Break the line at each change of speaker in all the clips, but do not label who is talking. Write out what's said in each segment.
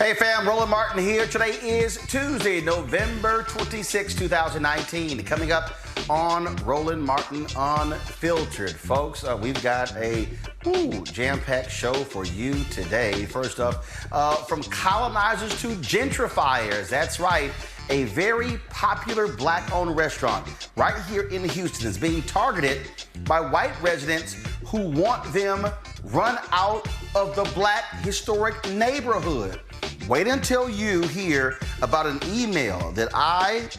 Hey fam, Roland Martin here. Today is Tuesday, November 26, 2019. Coming up on Roland Martin Unfiltered. Folks, we've got a jam-packed show for you today. First up, from colonizers to gentrifiers. That's right. A very popular black-owned restaurant right here in Houston is being targeted by white residents who want them run out of the black historic neighborhood. Wait until you hear about an email that I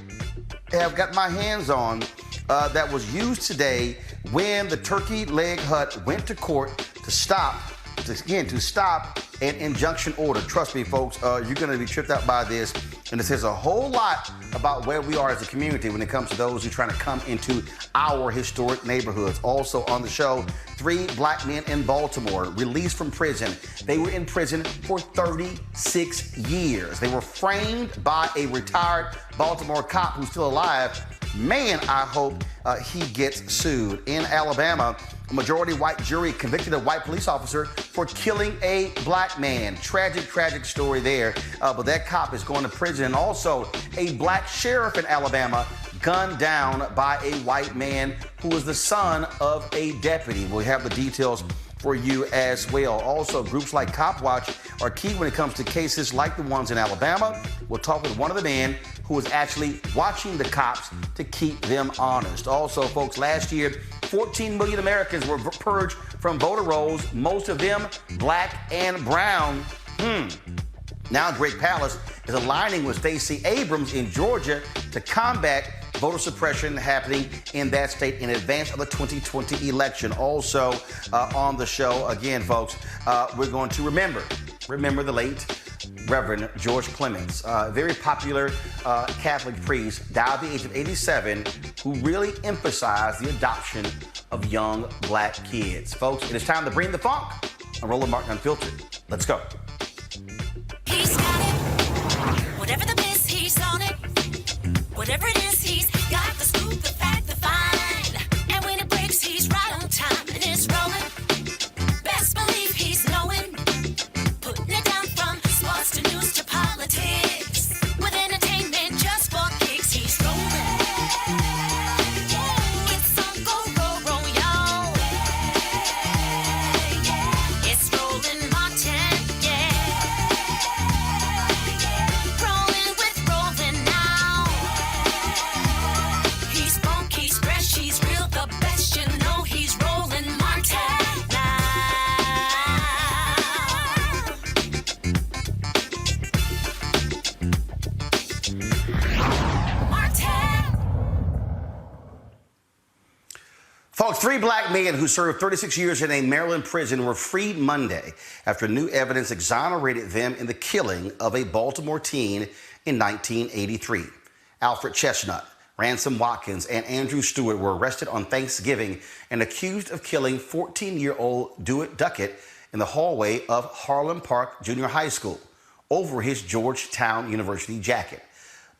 have got my hands on that was used today when the Turkey Leg Hut went to court to stop an injunction order. Trust me, folks, you're going to be tripped out by this. And it says a whole lot about where we are as a community when it comes to those who are trying to come into our historic neighborhoods. Also on the show, 3 black men in Baltimore released from prison. They were in prison for 36 years. They were framed by a retired Baltimore cop who's still alive. Man, I hope he gets sued. In Alabama, a majority white jury convicted a white police officer for killing a black man. Tragic story there. But that cop is going to prison. And also, a black sheriff in Alabama gunned down by a white man who was the son of a deputy. We'll have the details for you as well. Also, groups like Cop Watch are key when it comes to cases like the ones in Alabama. We'll talk with one of the men who was actually watching the cops to keep them honest. Also, folks, last year, 14 million Americans were purged from voter rolls, most of them black and brown. Now Greg Palast is aligning with Stacey Abrams in Georgia to combat voter suppression happening in that state in advance of the 2020 election. Also on the show, again, folks, we're going to remember the late Reverend George Clements, very popular Catholic priest, died at the age of 87, who really emphasized the adoption of young black kids. Folks, it is time to bring the funk on Roland Martin Unfiltered. Let's go.
He's got it. Whatever the biz, he's on it. Whatever it is, he's got the scoop, the fact, the find. And when it breaks, he's right on time and it's rolling. Best believe he's knowing. Putting it down from sports to news to politics. With entertainment just for kicks, he's rolling. It's on go, y'all. It's Roland Martin, Rolling with Roland now. He's funky, he's fresh, he's real, the best, you know he's Roland Martin now.
Folks, 3 black men who served 36 years in a Maryland prison were freed Monday after new evidence exonerated them in the killing of a Baltimore teen in 1983. Alfred Chestnut, Ransom Watkins, and Andrew Stewart were arrested on Thanksgiving and accused of killing 14-year-old Dewitt Duckett in the hallway of Harlem Park Junior High School over his Georgetown University jacket.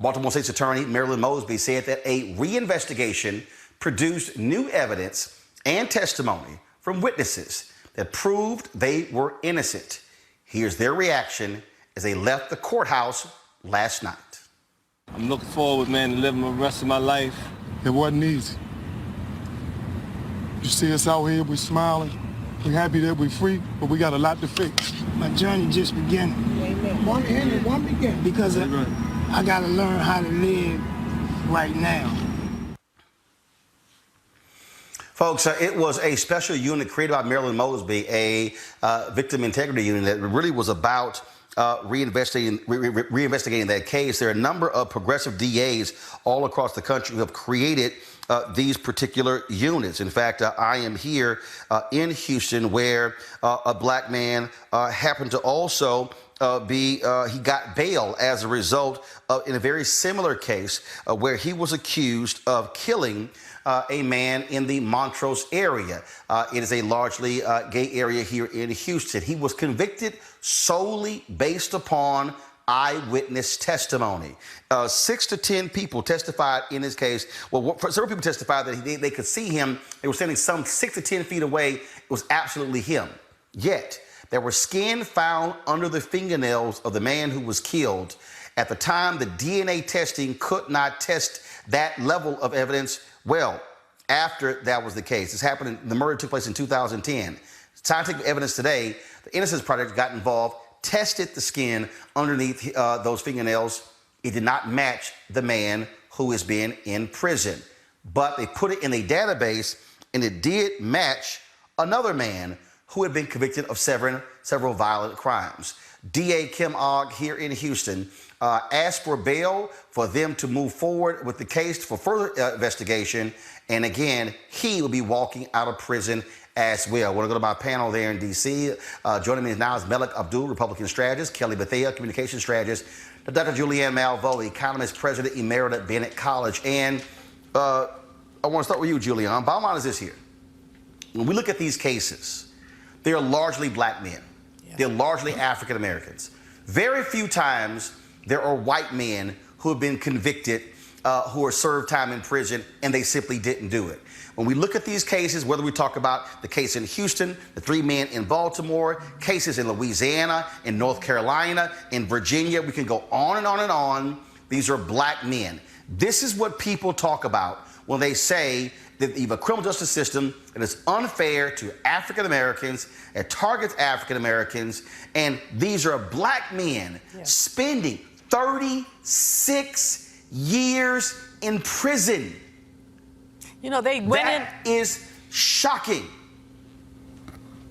Baltimore State's Attorney Marilyn Mosby said that a reinvestigation produced new evidence and testimony from witnesses that proved they were innocent. Here's their reaction as they left the courthouse last night.
I'm looking forward, man, to living the rest of my life.
It wasn't easy. You see us out here, we smiling. We're happy that we're free, but we got a lot to fix.
My journey just beginning.
Amen. One beginning.
Because I got to learn how to live right now.
Folks, it was a special unit created by Marilyn Mosby, a victim integrity unit that really was about reinvestigating that case. There are a number of progressive DAs all across the country who have created these particular units. In fact, I am here in Houston where a black man happened to also he got bail as a result of, in a very similar case where he was accused of killing a man in the Montrose area. It is a largely gay area here in Houston. He was convicted solely based upon eyewitness testimony. 6 to 10 people testified in this case. Well, several people testified that they could see him. They were standing some 6 to 10 feet away. It was absolutely him. Yet, there was skin found under the fingernails of the man who was killed. At the time, the DNA testing could not test that level of evidence. Well, after that was the case, the murder took place in 2010. Scientific evidence today, the Innocence Project got involved, tested the skin underneath those fingernails. It did not match the man who has been in prison. But they put it in a database, and it did match another man who had been convicted of several violent crimes. DA Kim Ogg here in Houston asked for bail for them to move forward with the case for further investigation. And again, he will be walking out of prison as well. I want to go to my panel there in D.C. Joining me now is Melik Abdul, Republican strategist, Kelly Bethea, communication strategist, Dr. Julianne Malveaux, economist, president emerita at Bennett College. And I want to start with you, Julianne. Bottom line is this here. When we look at these cases, they are largely black men. Yes. They're largely African Americans. Very few times there are white men who have been convicted, who are served time in prison, and they simply didn't do it. When we look at these cases, whether we talk about the case in Houston, the 3 men in Baltimore, cases in Louisiana, in North Carolina, in Virginia, we can go on and on and on. These are black men. This is what people talk about when they say that you have a criminal justice system that is unfair to African Americans, it targets African Americans, and these are black men spending 36 years in prison.
You know, they went in.
That is shocking.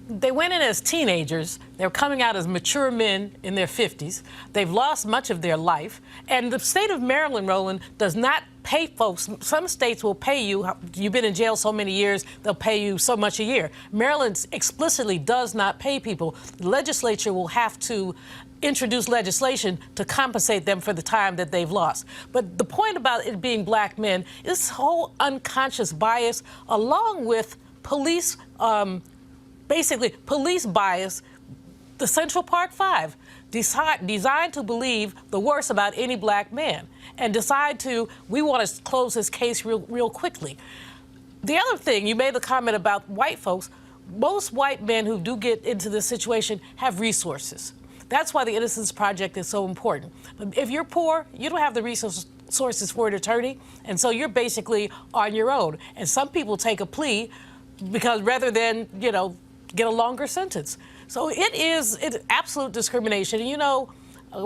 They went in as teenagers. They're coming out as mature men in their 50s. They've lost much of their life. And the state of Maryland, Roland, does not pay folks. Some states will pay you. You've been in jail so many years, they'll pay you so much a year. Maryland explicitly does not pay people. The legislature will have to introduce legislation to compensate them for the time that they've lost. But the point about it being black men is this whole unconscious bias, along with police, basically police bias, the Central Park Five, designed to believe the worst about any black man and we want to close this case real quickly. The other thing, you made the comment about white folks. Most white men who do get into this situation have resources. That's why the Innocence Project is so important. But if you're poor, you don't have the resources for an attorney, and so you're basically on your own. And some people take a plea because rather than, get a longer sentence. So it's absolute discrimination. And a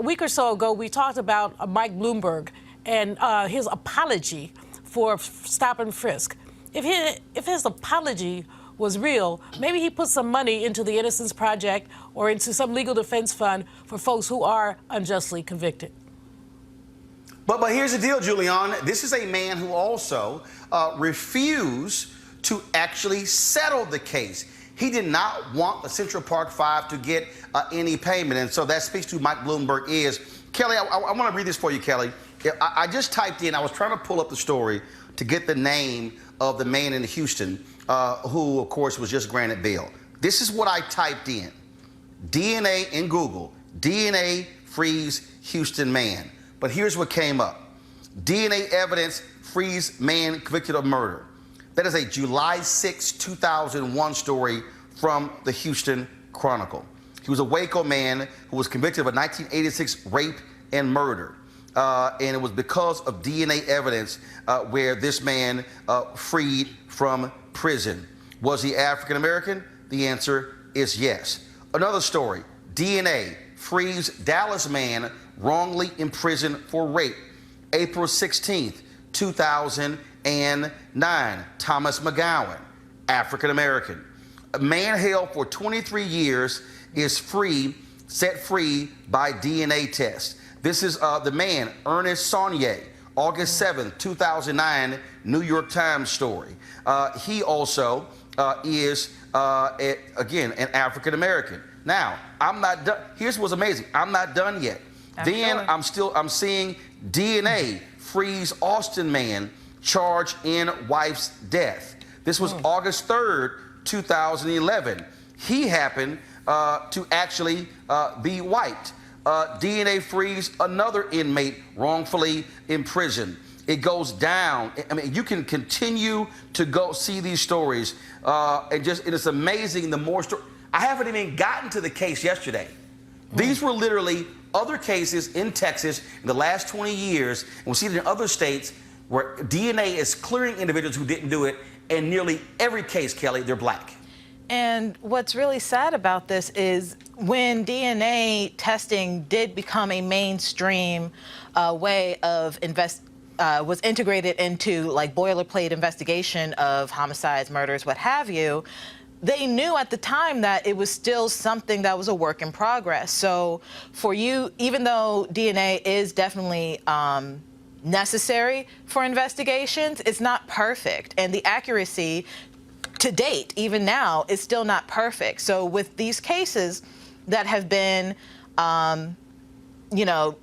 week or so ago, we talked about Mike Bloomberg and his apology for stop and frisk. If his apology was real, maybe he put some money into the Innocence Project or into some legal defense fund for folks who are unjustly convicted.
But here's the deal, Julianne. This is a man who also refused to actually settle the case. He did not want the Central Park Five to get any payment. And so that speaks to Mike Bloomberg is, Kelly, I want to read this for you, Kelly. I just typed in, I was trying to pull up the story to get the name of the man in Houston who, of course, was just granted bail. This is what I typed in. DNA in Google, DNA frees Houston man. But here's what came up. DNA evidence frees man convicted of murder. That is a July 6, 2001 story from the Houston Chronicle. He was a Waco man who was convicted of a 1986 rape and murder. And it was because of DNA evidence where this man freed from prison. Was he African American? The answer is yes. Another story, DNA frees Dallas man wrongly imprisoned for rape. April 16th, 2009, Thomas McGowan, African American. A man held for 23 years is set free by DNA test. This is the man, Ernest Saunier, August 7th, 2009, New York Times story. He also is, again, an African American. Now, I'm not done. Here's what's amazing. I'm not done yet. I'm seeing DNA frees Austin man charged in wife's death. This was August 3rd, 2011. He happened to actually be white. DNA frees another inmate wrongfully imprisoned. It goes down. I mean, you can continue to go see these stories, and it's amazing. The more stories, I haven't even gotten to the case yesterday. These were literally other cases in Texas in the last 20 years, and we see it in other states where DNA is clearing individuals who didn't do it, and nearly every case, Kelly, they're black.
And what's really sad about this is when DNA testing did become a mainstream way of was integrated into like boilerplate investigation of homicides, murders, what have you, they knew at the time that it was still something that was a work in progress. So for you, even though DNA is definitely necessary for investigations, it's not perfect. And the accuracy to date, even now, is still not perfect. So with these cases that have been,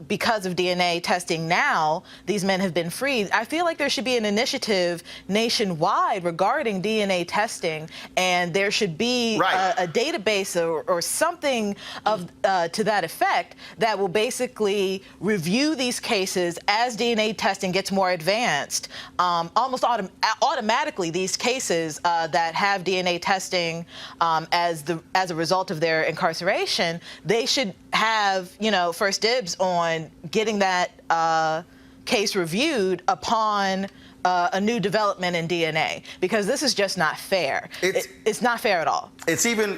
because of DNA testing now, these men have been freed. I feel like there should be an initiative nationwide regarding DNA testing, and there should be a database or something of to that effect that will basically review these cases as DNA testing gets more advanced. Almost automatically, these cases that have DNA testing as a result of their incarceration, they should have, first dibs on getting that case reviewed upon a new development in DNA, because this is just not fair. It's not fair at all.
It's even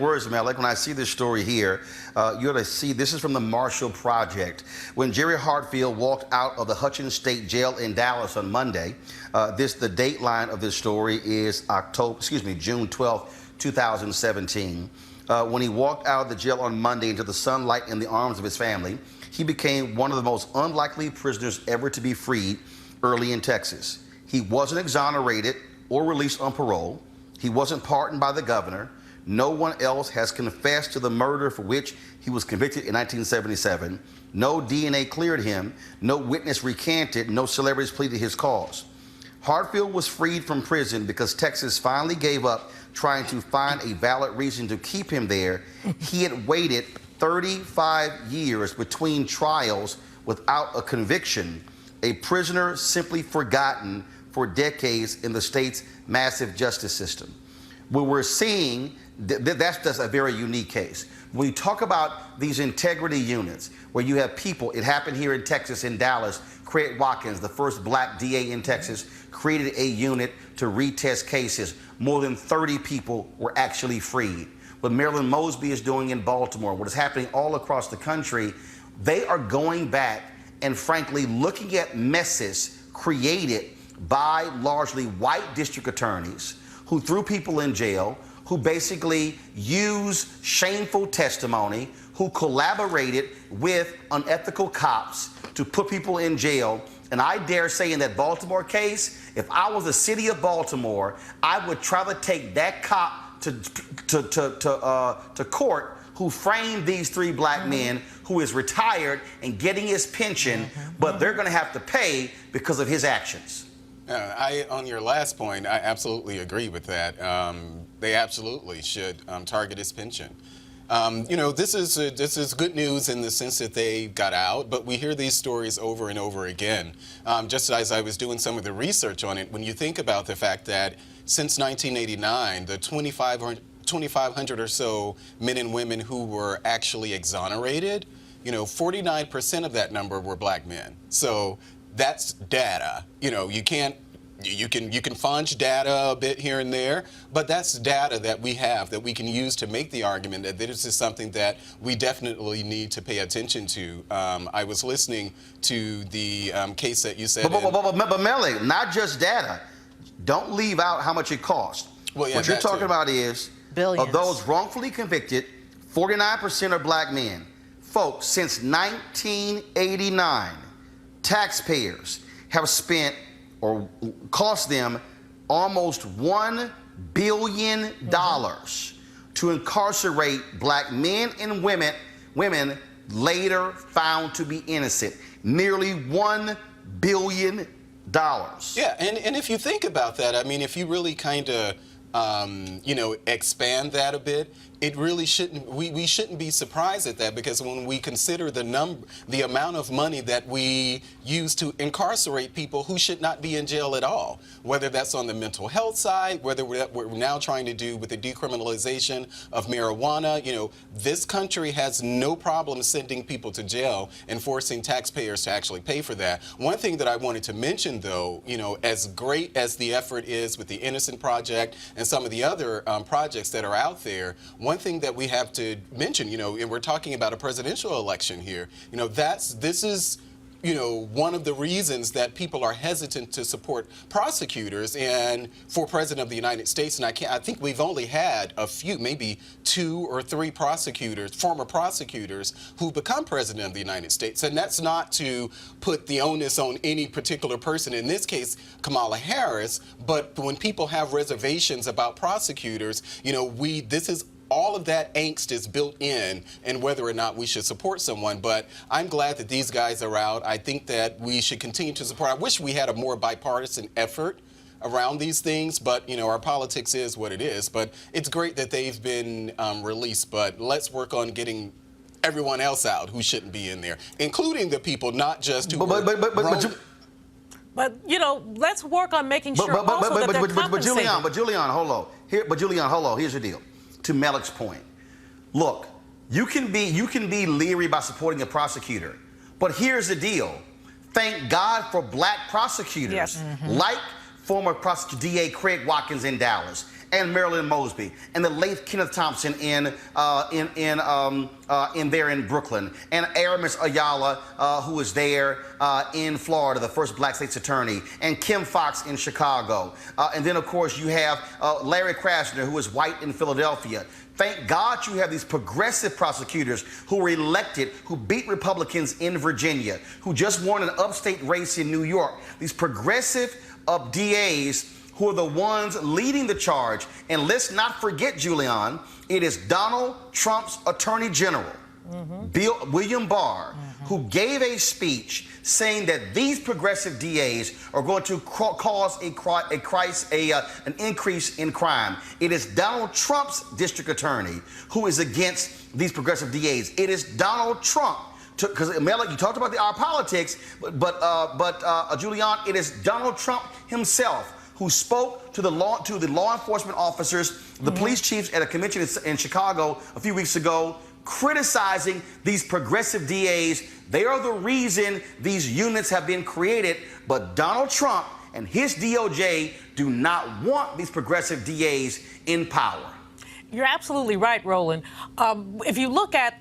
worse, man. Like when I see this story here, you're going to see this is from the Marshall Project. When Jerry Hartfield walked out of the Hutchins State Jail in Dallas on Monday, the date line of this story is June 12th, 2017. When he walked out of the jail on Monday into the sunlight in the arms of his family, he became one of the most unlikely prisoners ever to be freed early in Texas. He wasn't exonerated or released on parole. He wasn't pardoned by the governor. No one else has confessed to the murder for which he was convicted in 1977. No DNA cleared him. No witness recanted. No celebrities pleaded his cause. Hartfield was freed from prison because Texas finally gave up trying to find a valid reason to keep him there. He had waited 35 years between trials without a conviction, a prisoner simply forgotten for decades in the state's massive justice system. What we're seeing, that's just a very unique case. When we talk about these integrity units, where you have people, it happened here in Texas, in Dallas, Craig Watkins, the first black DA in Texas, created a unit to retest cases. More than 30 people were actually freed. What Marilyn Mosby is doing in Baltimore, what is happening all across the country, they are going back and frankly looking at messes created by largely white district attorneys who threw people in jail, who basically used shameful testimony, who collaborated with unethical cops to put people in jail. And I dare say in that Baltimore case, if I was the city of Baltimore, I would try to take that cop to court who framed these three black men, who is retired and getting his pension, but they're going to have to pay because of his actions.
On your last point, I absolutely agree with that. They absolutely should target his pension. This is good news in the sense that they got out, but we hear these stories over and over again. Just as I was doing some of the research on it, when you think about the fact that since 1989, the 2,500 or so men and women who were actually exonerated, 49% of that number were black men. So that's data. You can fudge data a bit here and there, but that's data that we have that we can use to make the argument that this is something that we definitely need to pay attention to. I was listening to the case that you said.
But Melly, not just data. Don't leave out how much it cost.
Well, yeah,
what you're talking about is
billions.
Of those wrongfully convicted, 49% are black men. Folks, since 1989, taxpayers have spent or cost them almost $1 billion to incarcerate black men and women later found to be innocent. Nearly $1 billion.
Yeah, and if you think about that, I mean, if you really kind of you know, expand that a bit, it really shouldn't. We shouldn't be surprised at that, because when we consider the amount of money that we use to incarcerate people who should not be in jail at all, whether that's on the mental health side, whether we're now trying to do with the decriminalization of marijuana, you know, this country has no problem sending people to jail and forcing taxpayers to actually pay for that. One thing that I wanted to mention, though, you know, as great as the effort is with the Innocent Project and some of the other projects that are out there, one thing that we have to mention, you know, and we're talking about a presidential election here, you know, this is, you know, one of the reasons that people are hesitant to support prosecutors and for President of the United States. And I think we've only had a few, maybe 2 or 3 prosecutors, former prosecutors, who become President of the United States. And that's not to put the onus on any particular person, in this case, Kamala Harris, but when people have reservations about prosecutors, you know, all of that angst is built in and whether or not we should support someone. But I'm glad that these guys are out. I think that we should continue to support. I wish we had a more bipartisan effort around these things, but, you know, our politics is what it is. But it's great that they've been released, but let's work on getting everyone else out who shouldn't be in there, including the people, not just who
But, you know, let's work on making sure also that they're compensated.
Julian, hold on. Here's the deal. To Melik's point, look, you can be leery about supporting a prosecutor, but here's the deal. Thank God for black prosecutors, like former prosecutor DA Craig Watkins in Dallas, and Marilyn Mosby, and the late Kenneth Thompson in there in Brooklyn, and Aramis Ayala, who was there in Florida, the first black state's attorney, and Kim Foxx in Chicago, and then of course you have Larry Krasner, who is white in Philadelphia. Thank God you have these progressive prosecutors who were elected, who beat Republicans in Virginia, who just won an upstate race in New York. These progressive DAs who are the ones leading the charge. And let's not forget, Julian, it is Donald Trump's Attorney General, William Barr, who gave a speech saying that these progressive DAs are going to cause an increase in crime. It is Donald Trump's district attorney who is against these progressive DAs. It is Donald Trump. Because Melik, you talked about our politics, but Julian, it is Donald Trump himself who spoke to the law enforcement officers, the police chiefs at a convention in Chicago a few weeks ago, criticizing these progressive DAs. They are the reason these units have been created, but Donald Trump and his DOJ do not want these progressive DAs in power.
You're absolutely right, Roland. If you look at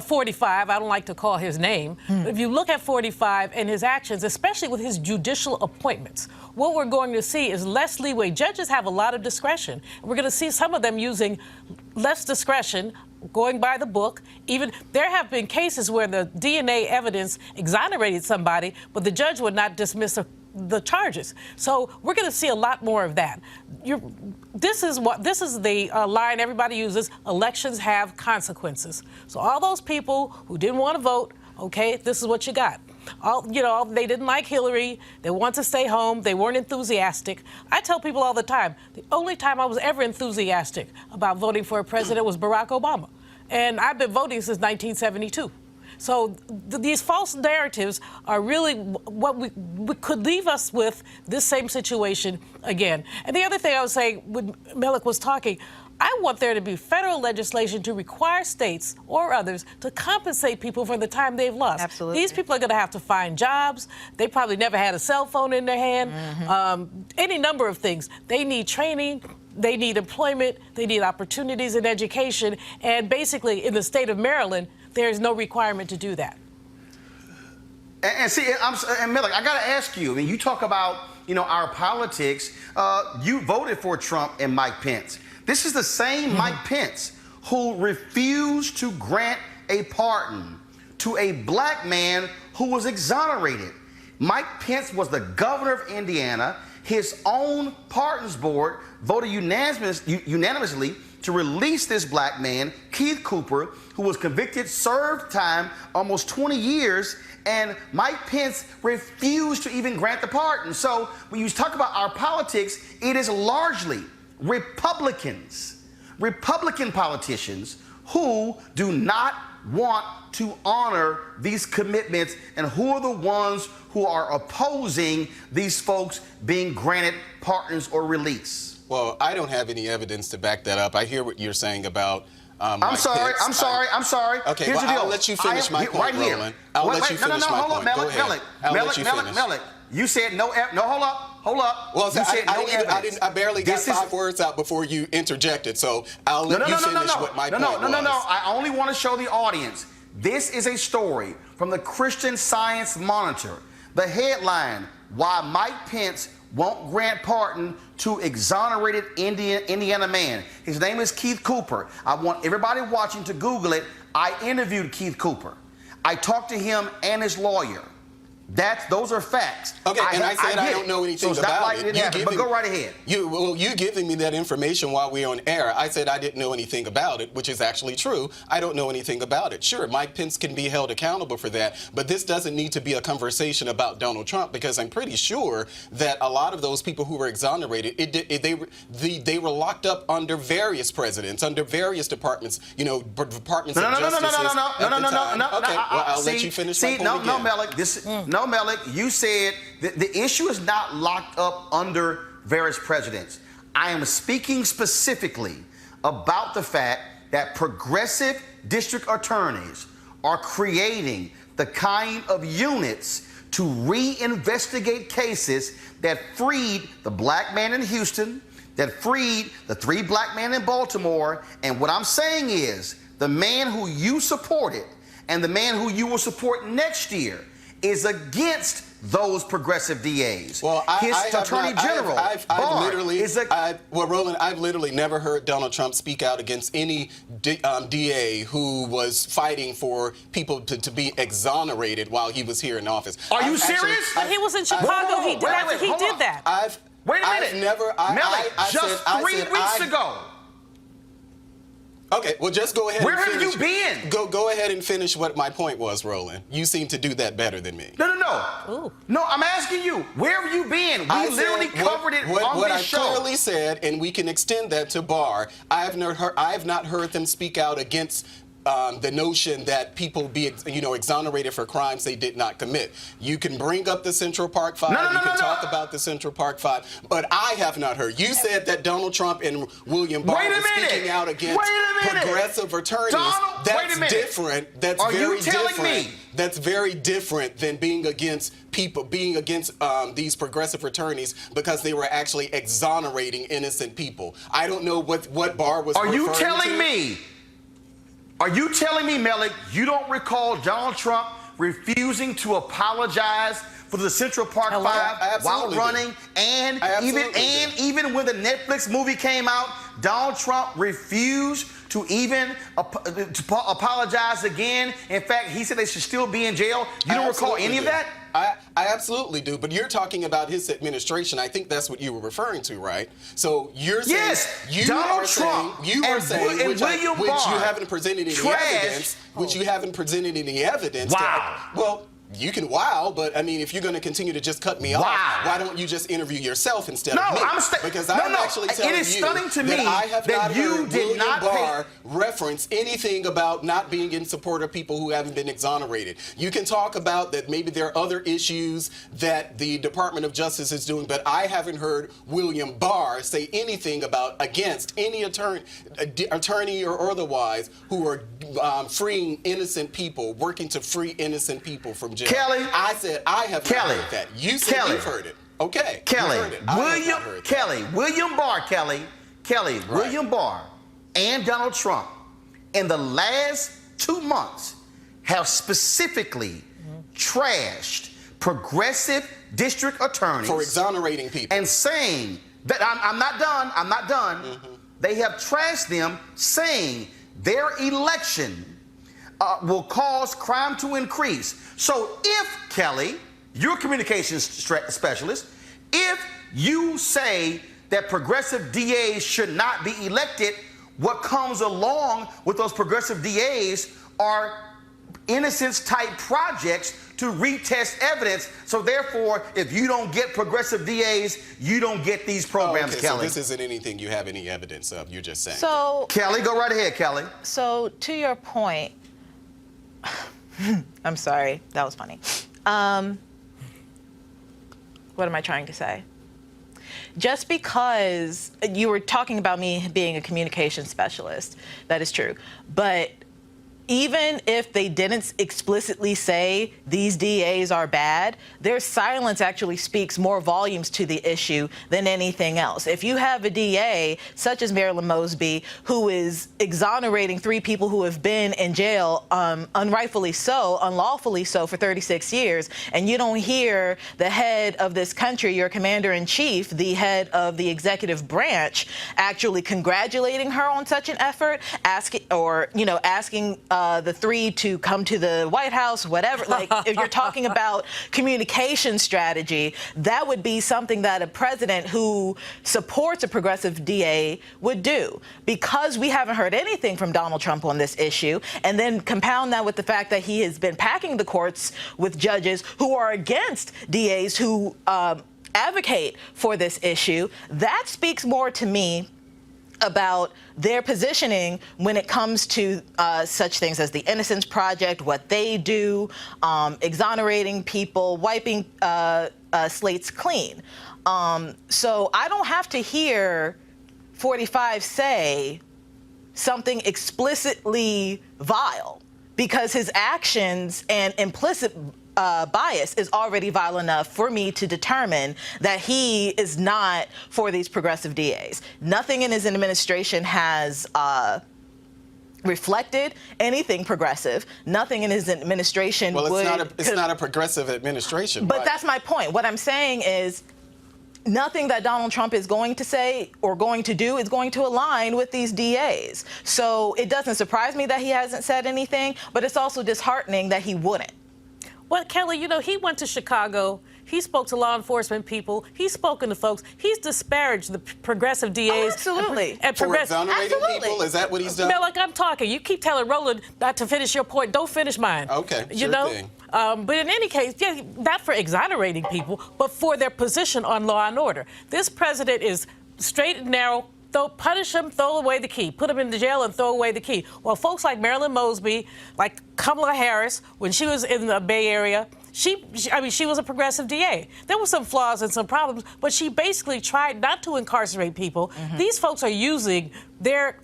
45, I don't like to call his name, but if you look at 45 and his actions, especially with his judicial appointments, what we're going to see is less leeway. Judges have a lot of discretion. We're going to see some of them using less discretion, going by the book. Even there have been cases where the DNA evidence exonerated somebody, but the judge would not dismiss the charges. So we're going to see a lot more of that. This is the line everybody uses: elections have consequences. So all those people who didn't want to vote, okay, this is what you got. They didn't like Hillary. They want to stay home. They weren't enthusiastic. I tell people all the time, the only time I was ever enthusiastic about voting for a president was Barack Obama. And I've been voting since 1972. So these false narratives are really what we could leave us with this same situation again. And the other thing I was saying when Melik was talking, I want there to be federal legislation to require states or others to compensate people for the time they've lost.
Absolutely.
These people are going to have to find jobs. They probably never had a cell phone in their hand. Any number of things. They need training. They need employment. They need opportunities in education. And basically, in the state of Maryland, there is no requirement to do that.
And Melik, I got to ask you. I mean, you talk about our politics. You voted for Trump and Mike Pence. This is the same Mike Pence who refused to grant a pardon to a black man who was exonerated. Mike Pence was the governor of Indiana. His own pardons board voted unanimously to release this black man, Keith Cooper, who was convicted, served time, almost 20 years, and Mike Pence refused to even grant the pardon. So when you talk about our politics, it is largely Republican politicians who do not want to honor these commitments and who are the ones who are opposing these folks being granted pardons or release?
Well, I don't have any evidence to back that up. I hear what you're saying about
I'm sorry.
Okay,
Here's
well,
the deal.
I'll let you finish my point,
right here.
Roland. I'll let you finish my point. Go ahead.
Melik, you said no, hold up.
Well,
you said no evidence.
I barely got 5 words out before you interjected, so I'll let you finish what my point was.
No. I only want to show the audience. This is a story from the Christian Science Monitor. The headline, Why Mike Pence Won't Grant Pardon to Exonerated Indiana Man. His name is Keith Cooper. I want everybody watching to Google it. I interviewed Keith Cooper. I talked to him and his lawyer. Those are facts.
Okay, I said I don't know anything about it.
But go right ahead.
You giving me that information while we're on air. I said I didn't know anything about it, which is actually true. I don't know anything about it. Sure, Mike Pence can be held accountable for that, but this doesn't need to be a conversation about Donald Trump, because I'm pretty sure that a lot of those people who were exonerated, they were locked up under various presidents, under various departments, departments of justice. No. Okay, well, I'll let you finish my point again.
No, Melik, Melik, you said the issue is not locked up under various presidents. I am speaking specifically about the fact that progressive district attorneys are creating the kind of units to reinvestigate cases that freed the black man in Houston, that freed the 3 black men in Baltimore. And what I'm saying is the man who you supported and the man who you will support next year is against those progressive DAs.
Well,
Attorney General
Roland, I've literally never heard Donald Trump speak out against any DA who was fighting for people to be exonerated while he was here in office.
Are you serious?
But he was in Chicago. He did that.
Wait a minute. Melik, just 3 weeks ago.
Okay, well, just go ahead.
Where have you been?
Go ahead and finish what my point was, Roland. You seem to do that better than me.
No.
Ooh.
No, I'm asking you, where have you been? We literally covered it on this show.
What I clearly said, and we can extend that to Barr, I have not heard them speak out against the notion that people be exonerated for crimes they did not commit. You can bring up the Central Park 5. You can talk about the Central Park 5, but I have not heard. You said that Donald Trump and William Barr were speaking out against progressive attorneys. That's different. That's very different. That's very different than being against these progressive attorneys because they were actually exonerating innocent people. I don't know what Barr was referring to.
Are you telling me, Melik, you don't recall Donald Trump refusing to apologize for the Central Park 5 while running? And even when the Netflix movie came out, Donald Trump refused to even apologize again. In fact, he said they should still be in jail. You don't recall any of that?
I absolutely do, but you're talking about his administration. I think that's what you were referring to, right? So you're saying
Donald Trump
which you haven't presented any evidence.
Wow.
You can but I mean, if you're going to continue to just cut me off, why don't you just interview yourself instead of me? Because I'm actually telling you that I have not heard William Barr reference anything about not being in support of people who haven't been exonerated. You can talk about that maybe there are other issues that the Department of Justice is doing, but I haven't heard William Barr say anything against any attorney or otherwise who are freeing innocent people, working to free innocent people from jail.
Kelly,
I said I have not heard that. You said you've heard it. Okay.
William Barr and Donald Trump in the last 2 months have specifically trashed progressive district attorneys
for exonerating people
and saying that I'm not done. Mm-hmm. They have trashed them, saying their election will cause crime to increase. So if, Kelly, you're a communications specialist, if you say that progressive DAs should not be elected, what comes along with those progressive DAs are innocence-type projects to retest evidence. So therefore, if you don't get progressive DAs, you don't get these programs,
okay,
Kelly.
So this isn't anything you have any evidence of, you're just saying.
So,
Kelly, go right ahead, Kelly.
So to your point, I'm sorry, that was funny. What am I trying to say? Just because you were talking about me being a communication specialist, that is true. But even if they didn't explicitly say these DAs are bad, their silence actually speaks more volumes to the issue than anything else. If you have a DA, such as Marilyn Mosby, who is exonerating 3 people who have been in jail unrightfully so, unlawfully so, for 36 years, and you don't hear the head of this country, your commander-in-chief, the head of the executive branch, actually congratulating her on such an effort, asking the 3 to come to the White House, whatever. Like, if you're talking about communication strategy, that would be something that a president who supports a progressive DA would do. Because we haven't heard anything from Donald Trump on this issue, and then compound that with the fact that he has been packing the courts with judges who are against DAs who advocate for this issue, that speaks more to me about their positioning when it comes to such things as the Innocence Project, what they do, exonerating people, wiping slates clean. So I don't have to hear 45 say something explicitly vile, because his actions and implicit bias is already vile enough for me to determine that he is not for these progressive DAs. Nothing in his administration has reflected anything progressive. Nothing in his administration
well,
would...
it's not a progressive administration.
But
right?
That's my point. What I'm saying is nothing that Donald Trump is going to say or going to do is going to align with these DAs. So it doesn't surprise me that he hasn't said anything, but it's also disheartening that he wouldn't.
Well, Kelly, you know, he went to Chicago. He spoke to law enforcement people. He's spoken to folks. He's disparaged the progressive DAs.
Oh, absolutely.
For exonerating people? Is that what he's done?
Mel, like I'm talking. You keep telling Roland not to finish your point. Don't finish mine.
Okay,
you
sure
know?
thing.
But in any case, yeah, not for exonerating people, but for their position on law and order. This president is straight and narrow. Punish him, throw away the key. Put him in the jail and throw away the key. Well, folks like Marilyn Mosby, like Kamala Harris, when she was in the Bay Area, she was a progressive DA. There were some flaws and some problems, but she basically tried not to incarcerate people. Mm-hmm. These folks are using their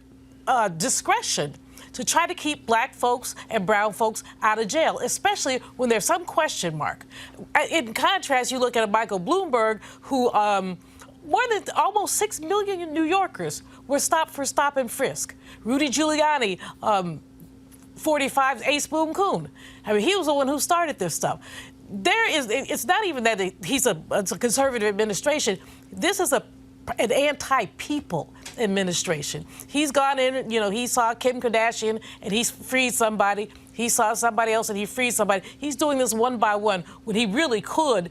discretion to try to keep black folks and brown folks out of jail, especially when there's some question mark. In contrast, you look at a Michael Bloomberg who more than almost 6 million New Yorkers were stopped for stop and frisk. Rudy Giuliani, 45's Ace Boom Coon. I mean, he was the one who started this stuff. It's not even that it's a conservative administration. This is an anti-people administration. He's gone in, you know, he saw Kim Kardashian and he's freed somebody. He saw somebody else and he freed somebody. He's doing this one by one when he really could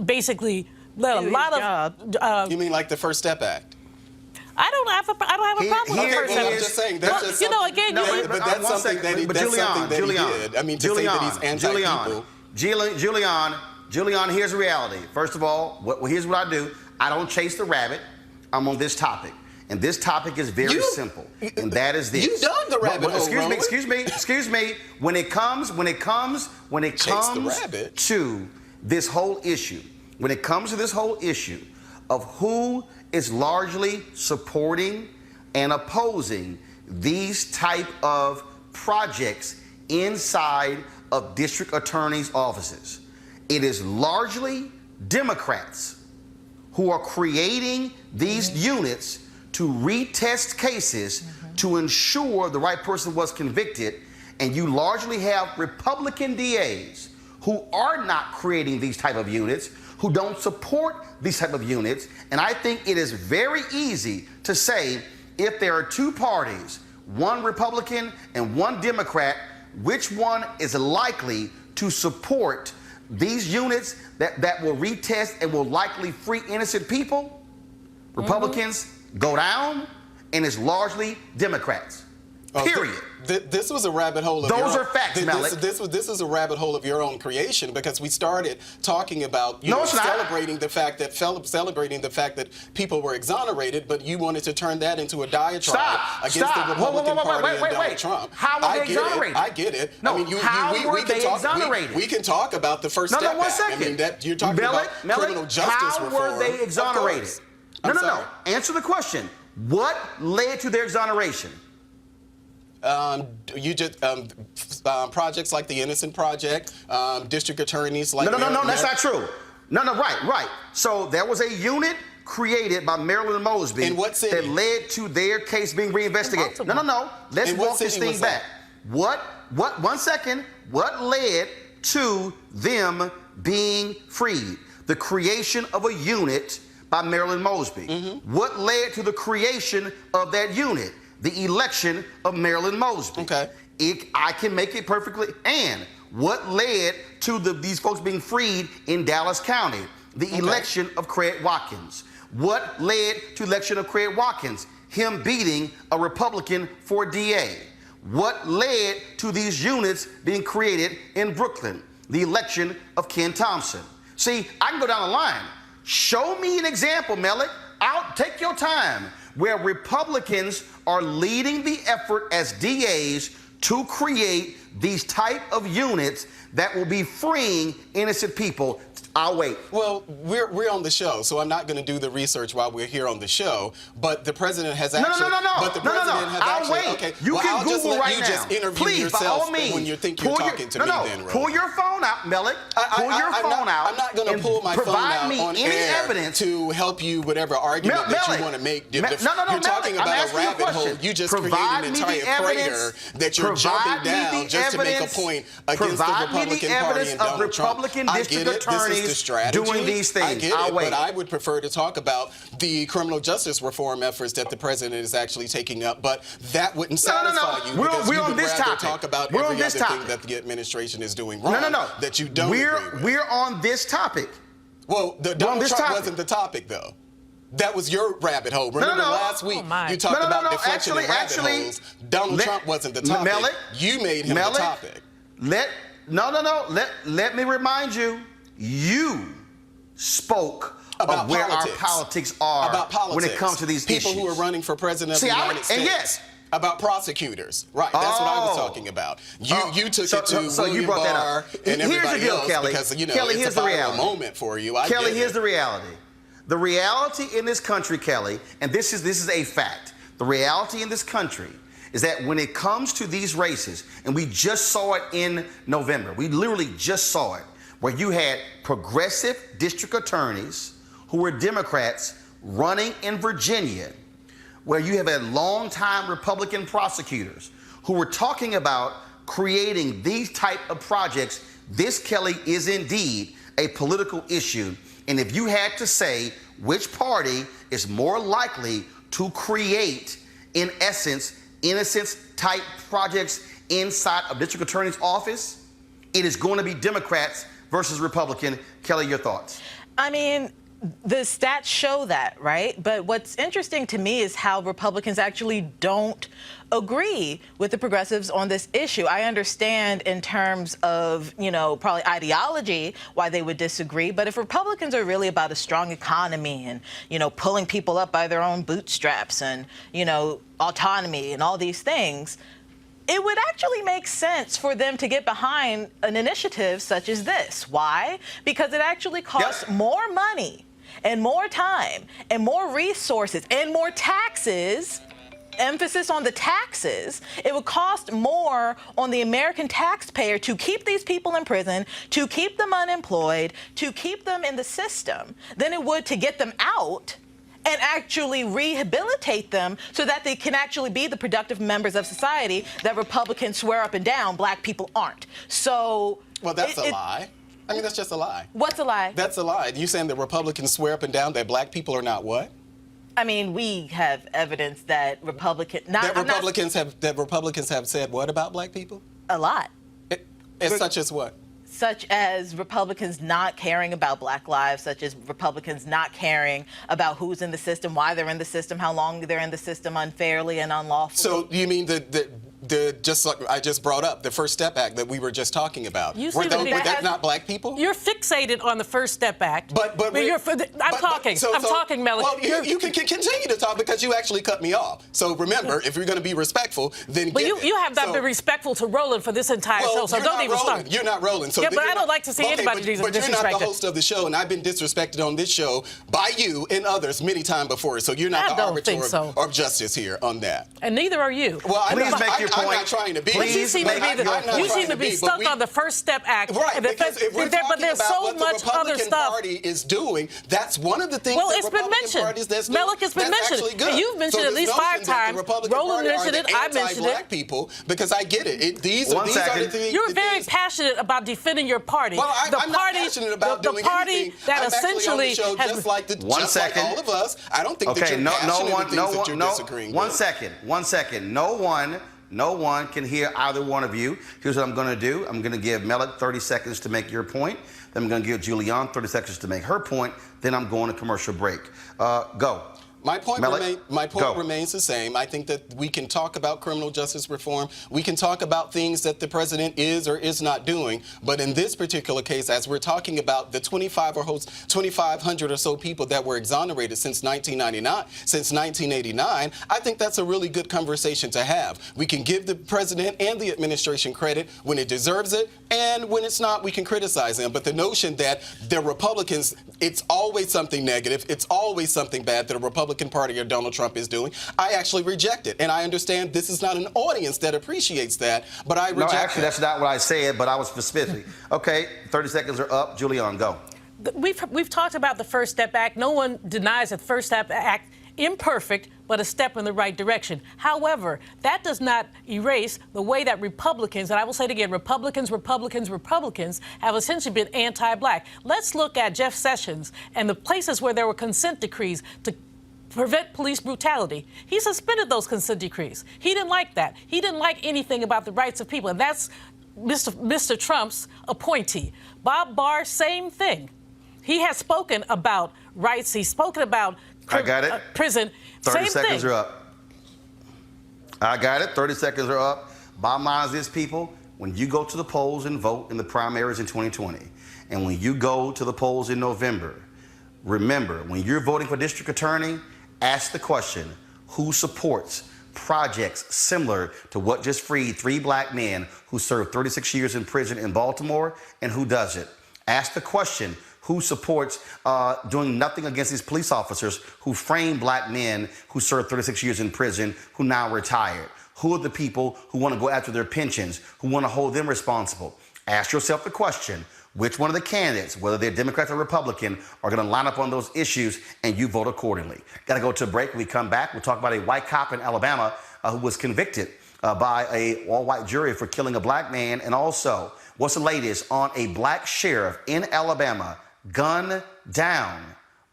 basically let a lot of...
you mean like the First Step Act?
I don't have a problem with the First Step
I'm
Act.
just saying, that's just
you know, again...
but that's something that he did. I mean, to say that he's anti-people.
Julian, here's the reality. First of all, here's what I do. I don't chase the rabbit. I'm on this topic. And this topic is very simple. And that is this.
You dug the rabbit hole,
excuse me. When it comes to this whole issue, when it comes to this whole issue of who is largely supporting and opposing these type of projects inside of district attorneys' offices, it is largely Democrats who are creating these units to retest cases to ensure the right person was convicted, and you largely have Republican DAs who are not creating these type of units, who don't support these type of units. And I think it is very easy to say, if there are two parties, one Republican and one Democrat, which one is likely to support these units that will retest and will likely free innocent people? Republicans go down, and it's largely Democrats. Period.
This was a rabbit hole of
Those are facts, Malik.
This is a rabbit hole of your own creation, because we started talking about celebrating the fact that people were exonerated, but you wanted to turn that into a diatribe against the Republican Party and Donald Trump.
How were they exonerated?
I get it.
No, how were they exonerated?
We can talk about the first step back.
1 second.
I mean, you're talking about criminal justice reform.
How were they exonerated? No. Answer the question. What led to their exoneration?
Projects like the Innocent Project, district attorneys like...
No, that's not true. No, right. So there was a unit created by Marilyn Mosby
in what city?
That led to their case being reinvestigated. No. Let's walk this thing back. What, 1 second, what led to them being freed? The creation of a unit by Marilyn Mosby. What led to the creation of that unit? The election of Marilyn Mosby.
Okay.
I can make it perfectly. And what led to these folks being freed in Dallas County? The election of Craig Watkins. What led to the election of Craig Watkins? Him beating a Republican for DA. What led to these units being created in Brooklyn? The election of Ken Thompson. See, I can go down the line. Show me an example, Malik. Take your time, where Republicans are leading the effort as DAs to create these type of units that will be freeing innocent people. I'll wait.
Well, we're on the show, so I'm not going to do the research while we're here on the show. But the president has actually...
No.
But the president has
I'll
actually...
wait.
Okay,
You can
I'll
Google
just let
right
you
now.
just interview
Please,
yourself
by all means,
when you think you're talking to me then, Roland.
Pull your phone out, Malik. Pull your phone out.
I'm not going to pull my phone out on air
evidence
to help you whatever argument that you want to make. You're talking about a rabbit hole. You just created an entire crater that you're jumping down just to make a point against the Republican Party and Donald Trump. I get it. This is the strategy.
Doing these things.
I get it, but I would prefer to talk about the criminal justice reform efforts that the president is actually taking up. But that wouldn't satisfy you because you would rather talk about every other thing that the administration is doing wrong. That you don't agree with.
We're on this topic.
Well, Donald Trump wasn't the topic, though. That was your rabbit hole. Remember last week you talked about deflection and rabbit holes. Donald Trump wasn't the topic. You made him the topic.
Let me remind you. You spoke
about
where our politics are when it comes to these
people
issues.
who are running for president of the United States.
Yes.
About prosecutors. Right, that's what I was talking about. You took it to William Barr and everybody else because, Kelly, it's a viral moment for you.
Kelly, here's the reality. The reality in this country, Kelly, and this is a fact, the reality in this country is that when it comes to these races, and we just saw it in November, we literally just saw it, where you had progressive district attorneys who were Democrats running in Virginia, where you have had longtime Republican prosecutors who were talking about creating these type of projects. This, Kelly, is indeed a political issue. And if you had to say which party is more likely to create, in essence, innocence type projects inside a district attorney's office, it is going to be Democrats versus Republican. Kelly, your thoughts?
I mean, the stats show that, right? But what's interesting to me is how Republicans actually don't agree with the progressives on this issue. I understand in terms of, probably ideology why they would disagree. But if Republicans are really about a strong economy and, pulling people up by their own bootstraps and, autonomy and all these things, it would actually make sense for them to get behind an initiative such as this. Why? Because it actually costs more money and more time and more resources and more taxes. Emphasis on the taxes. It would cost more on the American taxpayer to keep these people in prison, to keep them unemployed, to keep them in the system than it would to get them out and actually rehabilitate them so that they can actually be the productive members of society that Republicans swear up and down Black people aren't. So...
Well, that's a lie. I mean, that's just a lie.
What's a lie?
That's a lie. You saying that Republicans swear up and down that Black people are not what?
I mean, we have evidence that Republicans have
said what about Black people?
A lot.
Such as what?
such as Republicans not caring about Black lives, such as Republicans not caring about who's in the system, why they're in the system, how long they're in the system unfairly and unlawfully.
So you mean just like I just brought up, the First Step Act that we were just talking about?
You
Were that not Black people?
You're fixated on the First Step Act. I'm talking, Melody.
Well, you can continue to talk because you actually cut me off. So remember, if you're going to be respectful, then
But you have not been respectful to Roland for this entire show, so don't even start.
You're not Roland. So
yeah, but I don't like to see anybody disrespected.
But you're not the host of the show, and I've been disrespected on this show by you and others many times before. So you're not the arbiter of justice here on that.
And neither are you.
Well, I'm not trying to be.
You seem to be stuck on the First Step Act.
Right, because if we're talking about what the Republican Party is doing, that's one of the things that Republican parties that's doing.
Melik, it's been mentioned.
Actually good.
You've mentioned it at least 5 times. Roland mentioned it. I mentioned it.
People, because I get it. These are the things.
You're very passionate about defending your party.
Well, I'm not passionate about doing anything.
That essentially
has just like all of us. I don't think that you're passionate about things that you're disagreeing with.
One second. No one can hear either one of you. Here's what I'm going to do. I'm going to give Melik 30 seconds to make your point. Then I'm going to give Julianne 30 seconds to make her point. Then I'm going to commercial break. Go.
My point remains the same. I think that we can talk about criminal justice reform. We can talk about things that the president is or is not doing. But in this particular case, as we're talking about the 2,500 or so people that were exonerated since 1989, I think that's a really good conversation to have. We can give the president and the administration credit when it deserves it, and when it's not, we can criticize them. But the notion that the Republicans, it's always something negative, it's always something bad that a Republican Party or Donald Trump is doing, I actually reject it. And I understand this is not an audience that appreciates that, but I reject it.
No, actually, that's not what I said, but I was specific. Okay, 30 seconds are up. Julianne, go.
We've talked about the First Step Act. No one denies that the First Step Act, imperfect, but a step in the right direction. However, that does not erase the way that Republicans, and I will say it again, Republicans have essentially been anti-Black. Let's look at Jeff Sessions and the places where there were consent decrees to prevent police brutality. He suspended those consent decrees. He didn't like that. He didn't like anything about the rights of people, and that's Mr. Trump's appointee. Bob Barr, same thing. He has spoken about rights. He's spoken about prison.
30 seconds are up. I got it. 30 seconds are up. Bottom line is this, people. When you go to the polls and vote in the primaries in 2020, and when you go to the polls in November, remember, when you're voting for district attorney, ask the question, who supports projects similar to what just freed 3 Black men who served 36 years in prison in Baltimore, and who does it? Ask the question, who supports doing nothing against these police officers who framed Black men who served 36 years in prison, who now retired? Who are the people who want to go after their pensions, who want to hold them responsible? Ask yourself the question, which one of the candidates, whether they're Democrat or Republican, are going to line up on those issues, and you vote accordingly. Got to go to a break. When we come back, we'll talk about a white cop in Alabama who was convicted by a all-white jury for killing a Black man, and also what's the latest on a Black sheriff in Alabama gunned down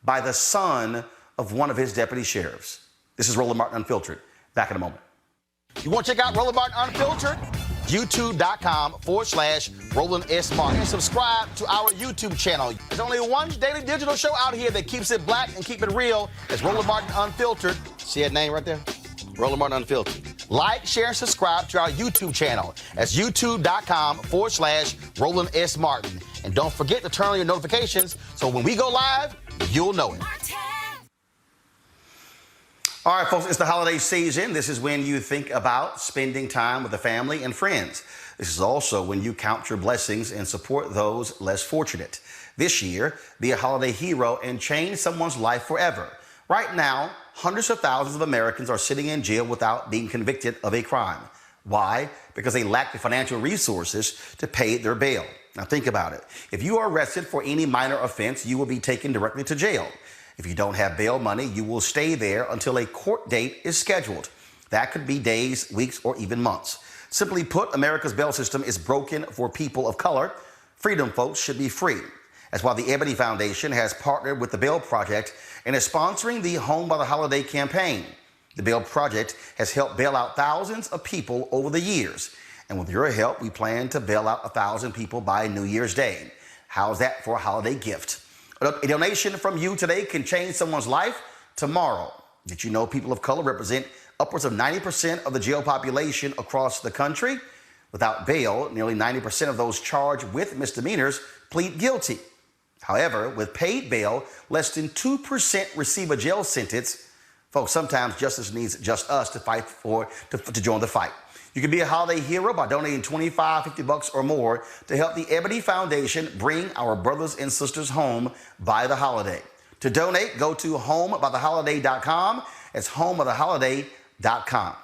by the son of one of his deputy sheriffs. This is Roland Martin Unfiltered. Back in a moment. You want to check out Roland Martin Unfiltered? YouTube.com/Roland S. Martin. And subscribe to our YouTube channel. There's only one daily digital show out here that keeps it black and keep it real. It's Roland Martin Unfiltered. See that name right there? Roland Martin Unfiltered. Like, share, and subscribe to our YouTube channel. That's YouTube.com/Roland S. Martin. And don't forget to turn on your notifications so when we go live, you'll know it. All right, folks, it's the holiday season. This is when you think about spending time with the family and friends. This is also when you count your blessings and support those less fortunate. This year, be a holiday hero and change someone's life forever. Right now, hundreds of thousands of Americans are sitting in jail without being convicted of a crime. Why? Because they lack the financial resources to pay their bail. Now think about it. If you are arrested for any minor offense, you will be taken directly to jail. If you don't have bail money, you will stay there until a court date is scheduled. That could be days, weeks, or even months. Simply put, America's bail system is broken for people of color. Freedom folks should be free. That's why the Ebony Foundation has partnered with the Bail Project and is sponsoring the Home by the Holiday campaign. The Bail Project has helped bail out thousands of people over the years. And with your help, we plan to bail out 1,000 people by New Year's Day. How's that for a holiday gift? A donation from you today can change someone's life tomorrow. Did you know people of color represent upwards of 90% of the jail population across the country? Without bail, nearly 90% of those charged with misdemeanors plead guilty. However, with paid bail, less than 2% receive a jail sentence. Folks, sometimes justice needs just us to fight to join the fight. You can be a holiday hero by donating $25, $50 or more to help the Ebony Foundation bring our brothers and sisters home by the holiday. To donate, go to homebytheholiday.com. It's homebytheholiday.com.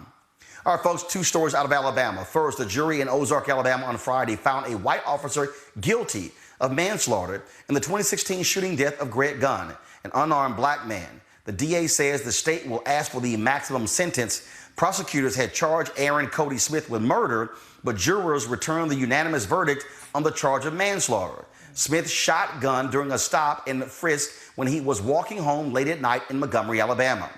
All right, folks, 2 stories out of Alabama. First, the jury in Ozark, Alabama on Friday found a white officer guilty of manslaughter in the 2016 shooting death of Greg Gunn, an unarmed black man. The DA says the state will ask for the maximum sentence. Prosecutors had charged Aaron Cody Smith with murder, but jurors returned the unanimous verdict on the charge of manslaughter. Smith shot Gunn during a stop and frisk when he was walking home late at night in Montgomery, Alabama.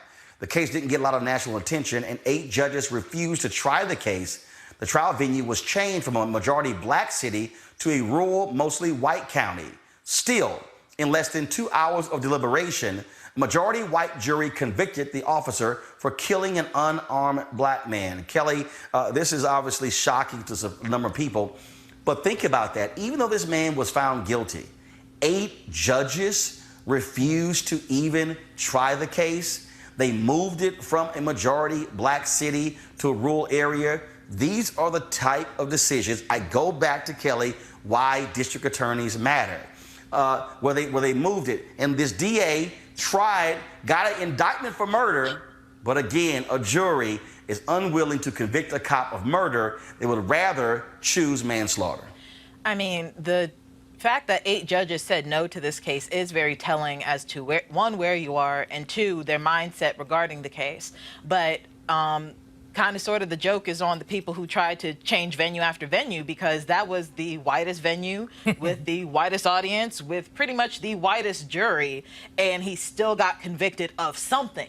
The case didn't get a lot of national attention, and 8 judges refused to try the case. The trial venue was changed from a majority black city to a rural, mostly white county. Still, in less than 2 hours of deliberation, a majority white jury convicted the officer for killing an unarmed black man. Kelly, this is obviously shocking to a number of people, but think about that. Even though this man was found guilty, 8 judges refused to even try the case. They moved it from a majority black city to a rural area. These are the type of decisions, I go back to Kelly, why district attorneys matter. Where they moved it. And this DA got an indictment for murder, but again, a jury is unwilling to convict a cop of murder. They would rather choose manslaughter.
I mean, the fact that 8 judges said no to this case is very telling as to where you are, and 2, their mindset regarding the case. But kind of sort of the joke is on the people who tried to change venue after venue, because that was the whitest venue with the whitest audience with pretty much the whitest jury, and he still got convicted of something.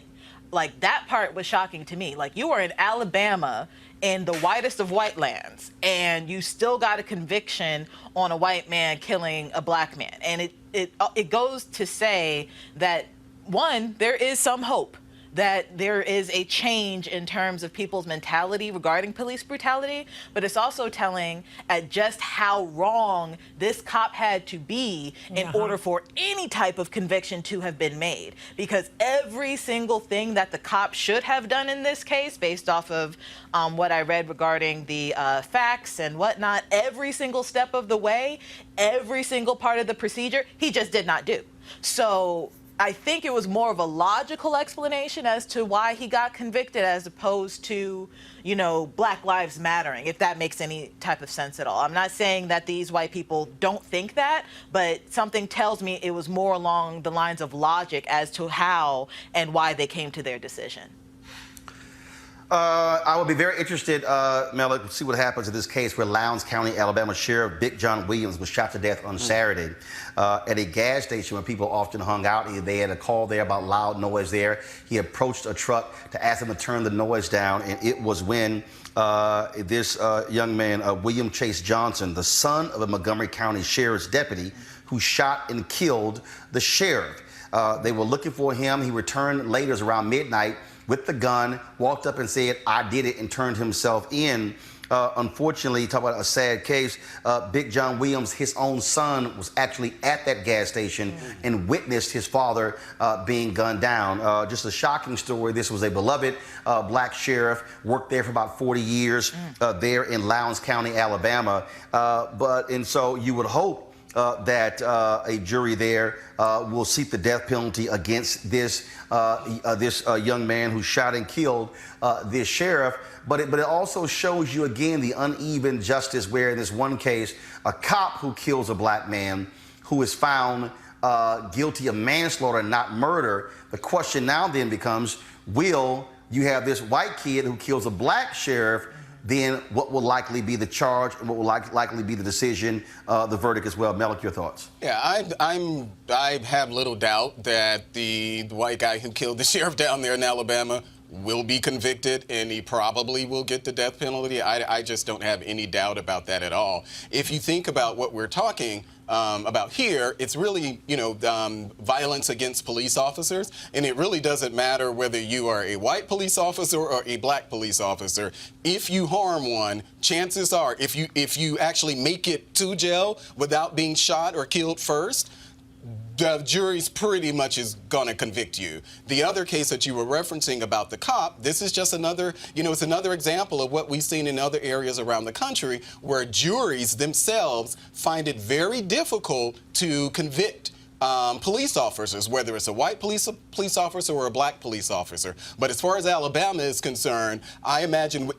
Like, that part was shocking to me. Like, you are in Alabama in the whitest of white lands, and you still got a conviction on a white man killing a black man. And it goes to say that, one, there is some hope that there is a change in terms of people's mentality regarding police brutality, but it's also telling at just how wrong this cop had to be in order for any type of conviction to have been made. Because every single thing that the cop should have done in this case, based off of what I read regarding the facts and whatnot, every single step of the way, every single part of the procedure, he just did not do. So I think it was more of a logical explanation as to why he got convicted, as opposed to, you know, Black Lives Mattering, if that makes any type of sense at all. I'm not saying that these white people don't think that, but something tells me it was more along the lines of logic as to how and why they came to their decision.
I would be very interested, Mel, to see what happens in this case where Lowndes County, Alabama Sheriff Big John Williams was shot to death on Saturday at a gas station where people often hung out. They had a call there about loud noise there. He approached a truck to ask them to turn the noise down, and it was when this young man, William Chase Johnson, the son of a Montgomery County Sheriff's deputy, who shot and killed the sheriff. They were looking for him. He returned later, it was around midnight, with the gun, walked up and said, "I did it," and turned himself in. Unfortunately, talk about a sad case, Big John Williams, his own son, was actually at that gas station and witnessed his father being gunned down. Just a shocking story. This was a beloved black sheriff, worked there for about 40 years there in Lowndes County, Alabama. And so you would hope that a jury there will seek the death penalty against this young man who shot and killed this sheriff. But it also shows you again the uneven justice, where in this one case, a cop who kills a black man who is found guilty of manslaughter, not murder. The question now then becomes, will you have this white kid who kills a black sheriff? Then what will likely be the charge, and what will likely be the decision, the verdict as well? Malik, your thoughts?
Yeah, I have little doubt that the white guy who killed the sheriff down there in Alabama will be convicted, and he probably will get the death penalty. I just don't have any doubt about that at all. If you think about what we're talking about here, it's really, violence against police officers, and it really doesn't matter whether you are a white police officer or a black police officer. If you harm one, chances are, if you actually make it to jail without being shot or killed first, the jury's pretty much is going to convict you. The other case that you were referencing about the cop, this is just another, it's another example of what we've seen in other areas around the country where juries themselves find it very difficult to convict police officers, whether it's a white police officer or a black police officer. But as far as Alabama is concerned, I imagine,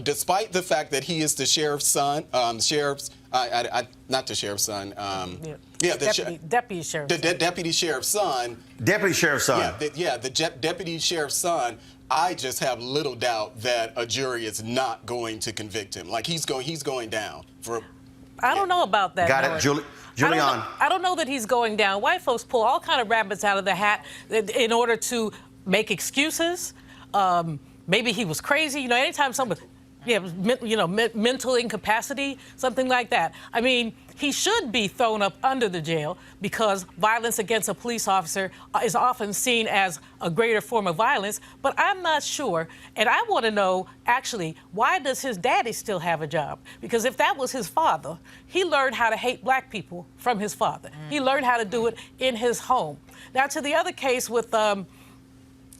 despite the fact that he is the sheriff's son, not the sheriff's son.
Deputy sheriff's son.
The deputy sheriff's son.
Deputy sheriff's son.
The deputy sheriff's son. I just have little doubt that a jury is not going to convict him. Like he's going down for.
I don't know about that.
Got it, Julian.
I don't know that he's going down. White folks pull all kind of rabbits out of the hat in order to make excuses. Maybe he was crazy. Anytime someone, mental incapacity, something like that. I mean, he should be thrown up under the jail because violence against a police officer is often seen as a greater form of violence. But I'm not sure, and I want to know, actually, why does his daddy still have a job? Because if that was his father, he learned how to hate black people from his father. He learned how to do it in his home. Now, to the other case with the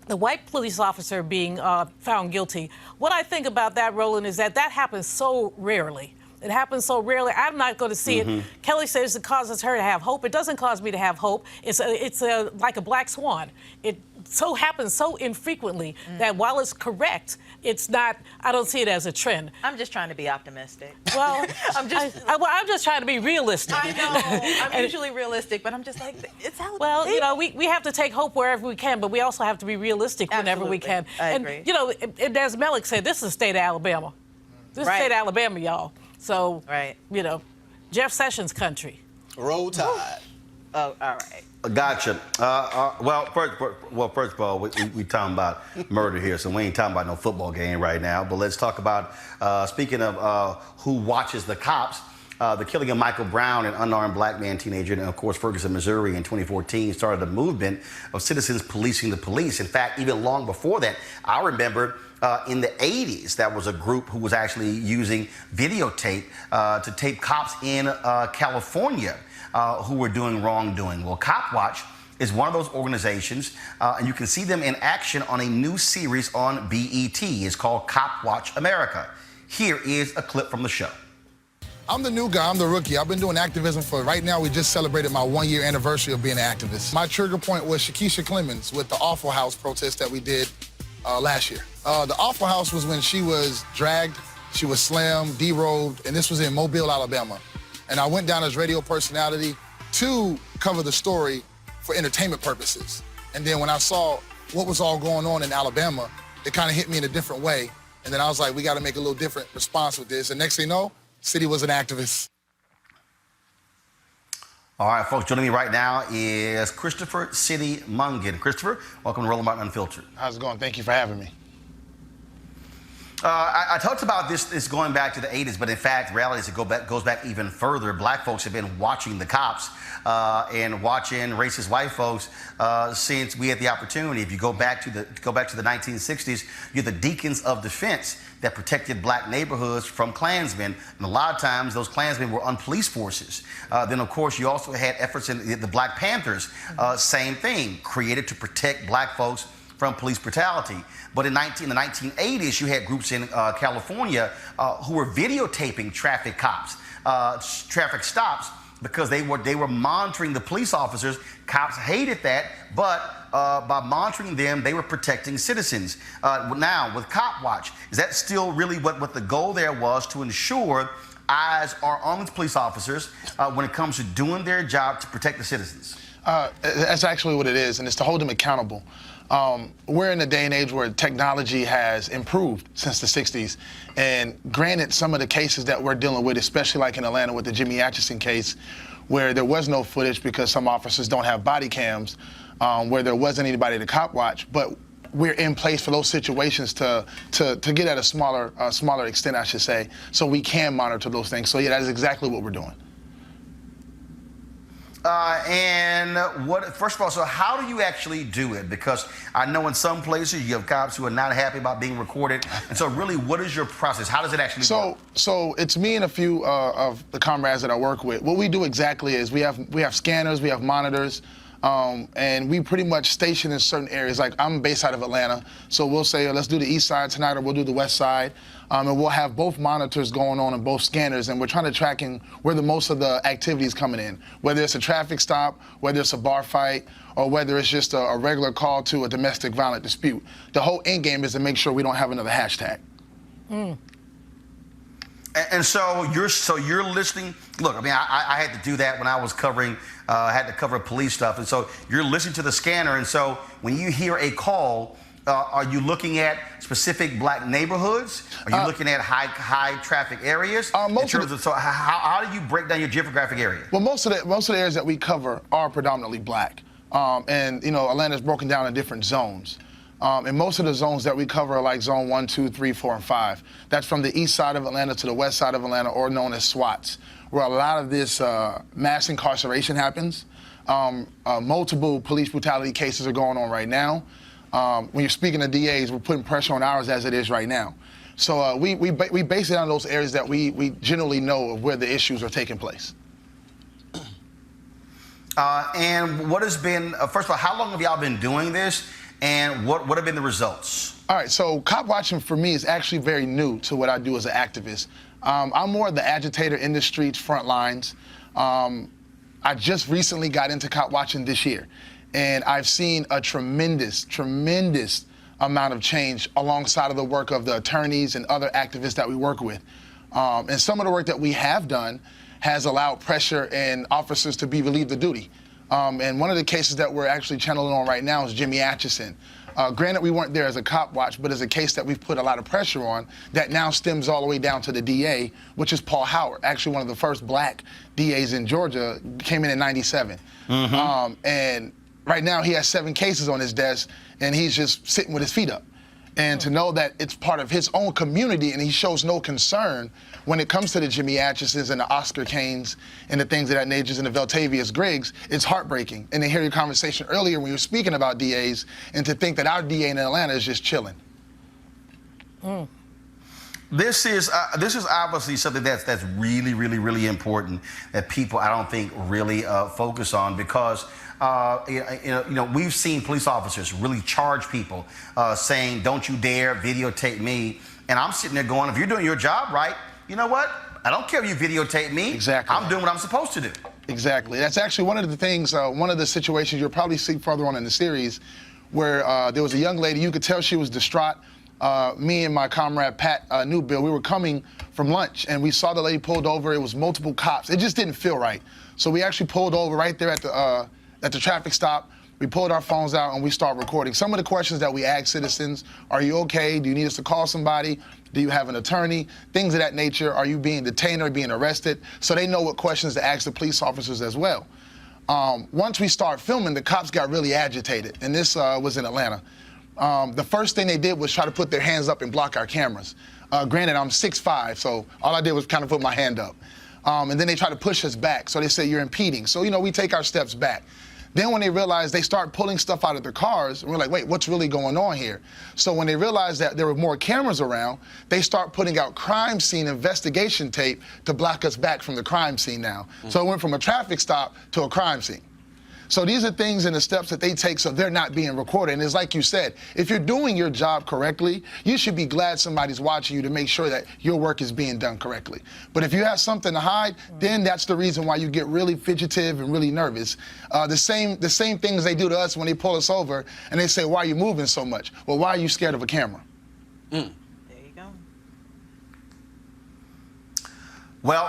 white police officer being found guilty, what I think about that, Roland, is that happens so rarely. It happens so rarely. I'm not going to see it. Kelly says it causes her to have hope. It doesn't cause me to have hope. It's like a black swan. It so happens so infrequently that while it's correct, it's not. I don't see it as a trend.
I'm just trying to be optimistic.
Well, I'm just trying to be realistic.
I know. I'm usually realistic, but I'm just like, it's out.
Well, we have to take hope wherever we can, but we also have to be realistic whenever we can.
I agree.
And as Malik said, this is the state of Alabama. This is the state of Alabama, y'all. So, Jeff Sessions country.
Roll Tide.
Oh, all right.
Gotcha. First of all, we talking about murder here, so we ain't talking about no football game right now. But let's talk about, speaking of who watches the cops, the killing of Michael Brown, an unarmed black man teenager, and of course Ferguson, Missouri in 2014 started a movement of citizens policing the police. In fact, even long before that, I remember in the 80s, that was a group who was actually using videotape to tape cops in California who were doing wrongdoing. Well, Cop Watch is one of those organizations, and you can see them in action on a new series on BET. It's called Cop Watch America. Here is a clip from the show.
I'm the new guy, I'm the rookie. I've been doing activism for, right now we just celebrated my 1-year anniversary of being an activist. My trigger point was Shakisha Clemens with the Awful House protest that we did last year. The Awful House was when she was dragged, she was slammed, derobed, and this was in Mobile, Alabama. And I went down as radio personality to cover the story for entertainment purposes. And then when I saw what was all going on in Alabama, it kind of hit me in a different way. And then I was like, we got to make a little different response with this. And next thing you know, City was an activist.
All right, folks, joining me right now is Christopher City Mungan. Christopher, welcome to Roland Martin Unfiltered.
How's it going? Thank you for having me.
I talked about this going back to the 80s, but in fact, reality is it goes back even further. Black folks have been watching the cops and watching racist white folks since we had the opportunity. If you go back to the 1960s, you're the deacons of defense that protected black neighborhoods from Klansmen, and a lot of times those Klansmen were on police forces. Then, of course, you also had efforts in the Black Panthers, same thing, created to protect black folks from police brutality. But in the 1980s, you had groups in California who were videotaping traffic stops, because they were monitoring the police officers. Cops hated that, but by monitoring them, they were protecting citizens. Now, with Cop Watch, is that still really what the goal there was, to ensure eyes are on the police officers when it comes to doing their job to protect the citizens?
That's actually what it is, and it's to hold them accountable. We're in a day and age where technology has improved since the 60s. And granted, some of the cases that we're dealing with, especially like in Atlanta with the Jimmy Atchison case, where there was no footage because some officers don't have body cams, where there wasn't anybody to cop watch. But we're in place for those situations to get at a smaller extent, I should say, so we can monitor those things. So yeah, that is exactly what we're doing.
First of all, so how do you actually do it? Because I know in some places you have cops who are not happy about being recorded. And so really, what is your process? How does it actually work?
So it's me and a few of the comrades that I work with. What we do exactly is we have scanners, we have monitors, and we pretty much station in certain areas. Like I'm based out of Atlanta, so we'll say, let's do the east side tonight, or we'll do the west side. And we'll have both monitors going on and both scanners, and we're trying to tracking where the most of the activity is coming in, whether it's a traffic stop, whether it's a bar fight, or whether it's just a regular call to a domestic violent dispute. The whole end game is to make sure we don't have another hashtag.
And so you're listening. Look, I mean, I had to do that when I was covering, had to cover police stuff. And so you're listening to the scanner. And so when you hear a call, are you looking at specific black neighborhoods? Are you looking at high traffic areas? So how do you break down your geographic area?
Well, most of the areas that we cover are predominantly black. And, you know, Atlanta's broken down in different zones. And most of the zones that we cover are like zone 1, 2, 3, 4, and 5. That's from the east side of Atlanta to the west side of Atlanta, or known as SWATs, where a lot of this mass incarceration happens. Multiple police brutality cases are going on right now. When you're speaking to DAs, we're putting pressure on ours as it is right now. So we base it on those areas that we generally know of where the issues are taking place.
And what has been, first of all, how long have y'all been doing this? And what have been the results?
All right, so cop watching for me is actually very new to what I do as an activist. I'm more of the agitator in the streets, front lines. I just recently got into cop watching this year, and I've seen a tremendous amount of change alongside of the work of the attorneys and other activists that we work with. And some of the work that we have done has allowed pressure and officers to be relieved of duty. And one of the cases that we're actually channeling on right now is Jimmy Atchison. Granted, we weren't there as a cop watch, but as a case that we've put a lot of pressure on that now stems all the way down to the DA, which is Paul Howard, actually one of the first black DAs in Georgia, came in '97. And right now he has 7 cases on his desk, and he's just sitting with his feet up. And to know that it's part of his own community and he shows no concern when it comes to the Jimmy Atchisons and the Oscar Canes and the things of that nature and the Veltavius Griggs, it's heartbreaking. And to hear your conversation earlier when you were speaking about DAs and to think that our DA in Atlanta is just chilling.
This is obviously something that's really important that people, I don't think, really focus on, because we've seen police officers really charge people saying, "Don't you dare videotape me." And I'm sitting there going, if you're doing your job right, you know what? I don't care if you videotape me.
Exactly.
I'm doing what I'm supposed to do.
Exactly. That's actually one of the things, one of the situations you'll probably see further on in the series, where there was a young lady, you could tell she was distraught. Me and my comrade Pat Newbill, we were coming from lunch, and we saw the lady pulled over. It was multiple cops. It just didn't feel right. So we actually pulled over right there at the traffic stop. We pulled our phones out and we started recording. Some of the questions that we ask citizens: are you okay? Do you need us to call somebody? Do you have an attorney? Things of that nature. Are you being detained or being arrested? So they know what questions to ask the police officers as well. Once we started filming, the cops got really agitated, and this was in Atlanta. The first thing they did was try to put their hands up and block our cameras. Granted, I'm 6'5", so all I did was kind of put my hand up. And then they tried to push us back. So they said, "You're impeding." So, we take our steps back. Then when they realized, they start pulling stuff out of their cars, and we're like, wait, what's really going on here? So when they realized that there were more cameras around, they start putting out crime scene investigation tape to block us back from the crime scene now. So it went from a traffic stop to a crime scene. So these are things and the steps that they take so they're not being recorded. And it's like you said, if you're doing your job correctly, you should be glad somebody's watching you to make sure that your work is being done correctly. But if you have something to hide, then that's the reason why you get really fidgetive and really nervous. The same things they do to us when they pull us over and they say, "Why are you moving so much?" Well, why are you scared of a camera?
Well,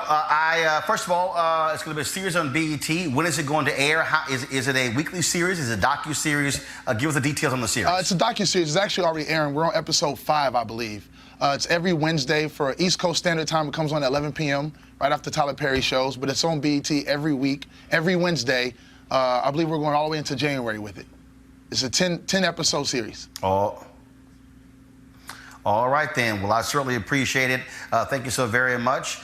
first of all, it's going to be a series on BET. When is it going to air? Is it a weekly series? Is it a docu-series? Give us the details on the series.
It's a docu-series. It's actually already airing. We're on episode 5, I believe. It's every Wednesday for East Coast Standard Time. It comes on at 11 p.m. right after Tyler Perry shows. But it's on BET every week, every Wednesday. I believe we're going all the way into January with it. It's a 10 episode series.
Oh. All right, then. Well, I certainly appreciate it. Thank you so very much.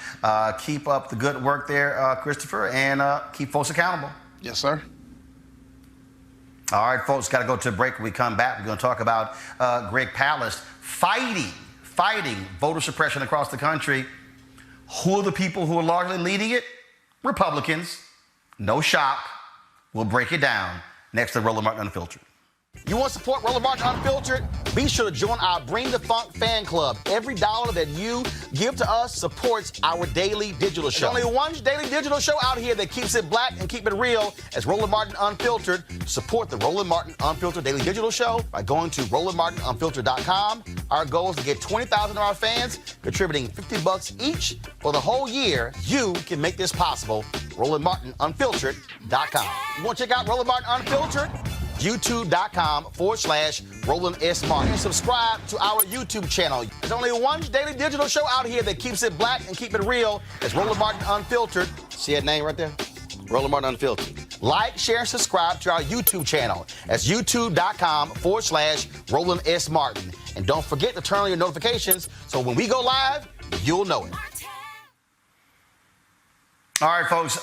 Keep up the good work there, Christopher, and keep folks accountable.
Yes, sir.
All right, folks, got to go to a break. When we come back, we're going to talk about Greg Palast fighting voter suppression across the country. Who are the people who are largely leading it? Republicans. No shock. We'll break it down next to Roland Martin Unfiltered. You want to support Roland Martin Unfiltered? Be sure to join our Bring the Funk fan club. Every dollar that you give to us supports our daily digital show. There's only one daily digital show out here that keeps it black and keep it real as Roland Martin Unfiltered. Support the Roland Martin Unfiltered daily digital show by going to RolandMartinUnfiltered.com. Our goal is to get 20,000 of our fans contributing $50 each for the whole year. You can make this possible. RolandMartinUnfiltered.com. You want to check out Roland Martin Unfiltered? YouTube.com/Roland S. Martin. And subscribe to our YouTube channel. There's only one daily digital show out here that keeps it black and keep it real. It's Roland Martin Unfiltered. See that name right there? Roland Martin Unfiltered. Like, share, and subscribe to our YouTube channel. That's YouTube.com/Roland S. Martin. And don't forget to turn on your notifications so when we go live, you'll know it. All right, folks,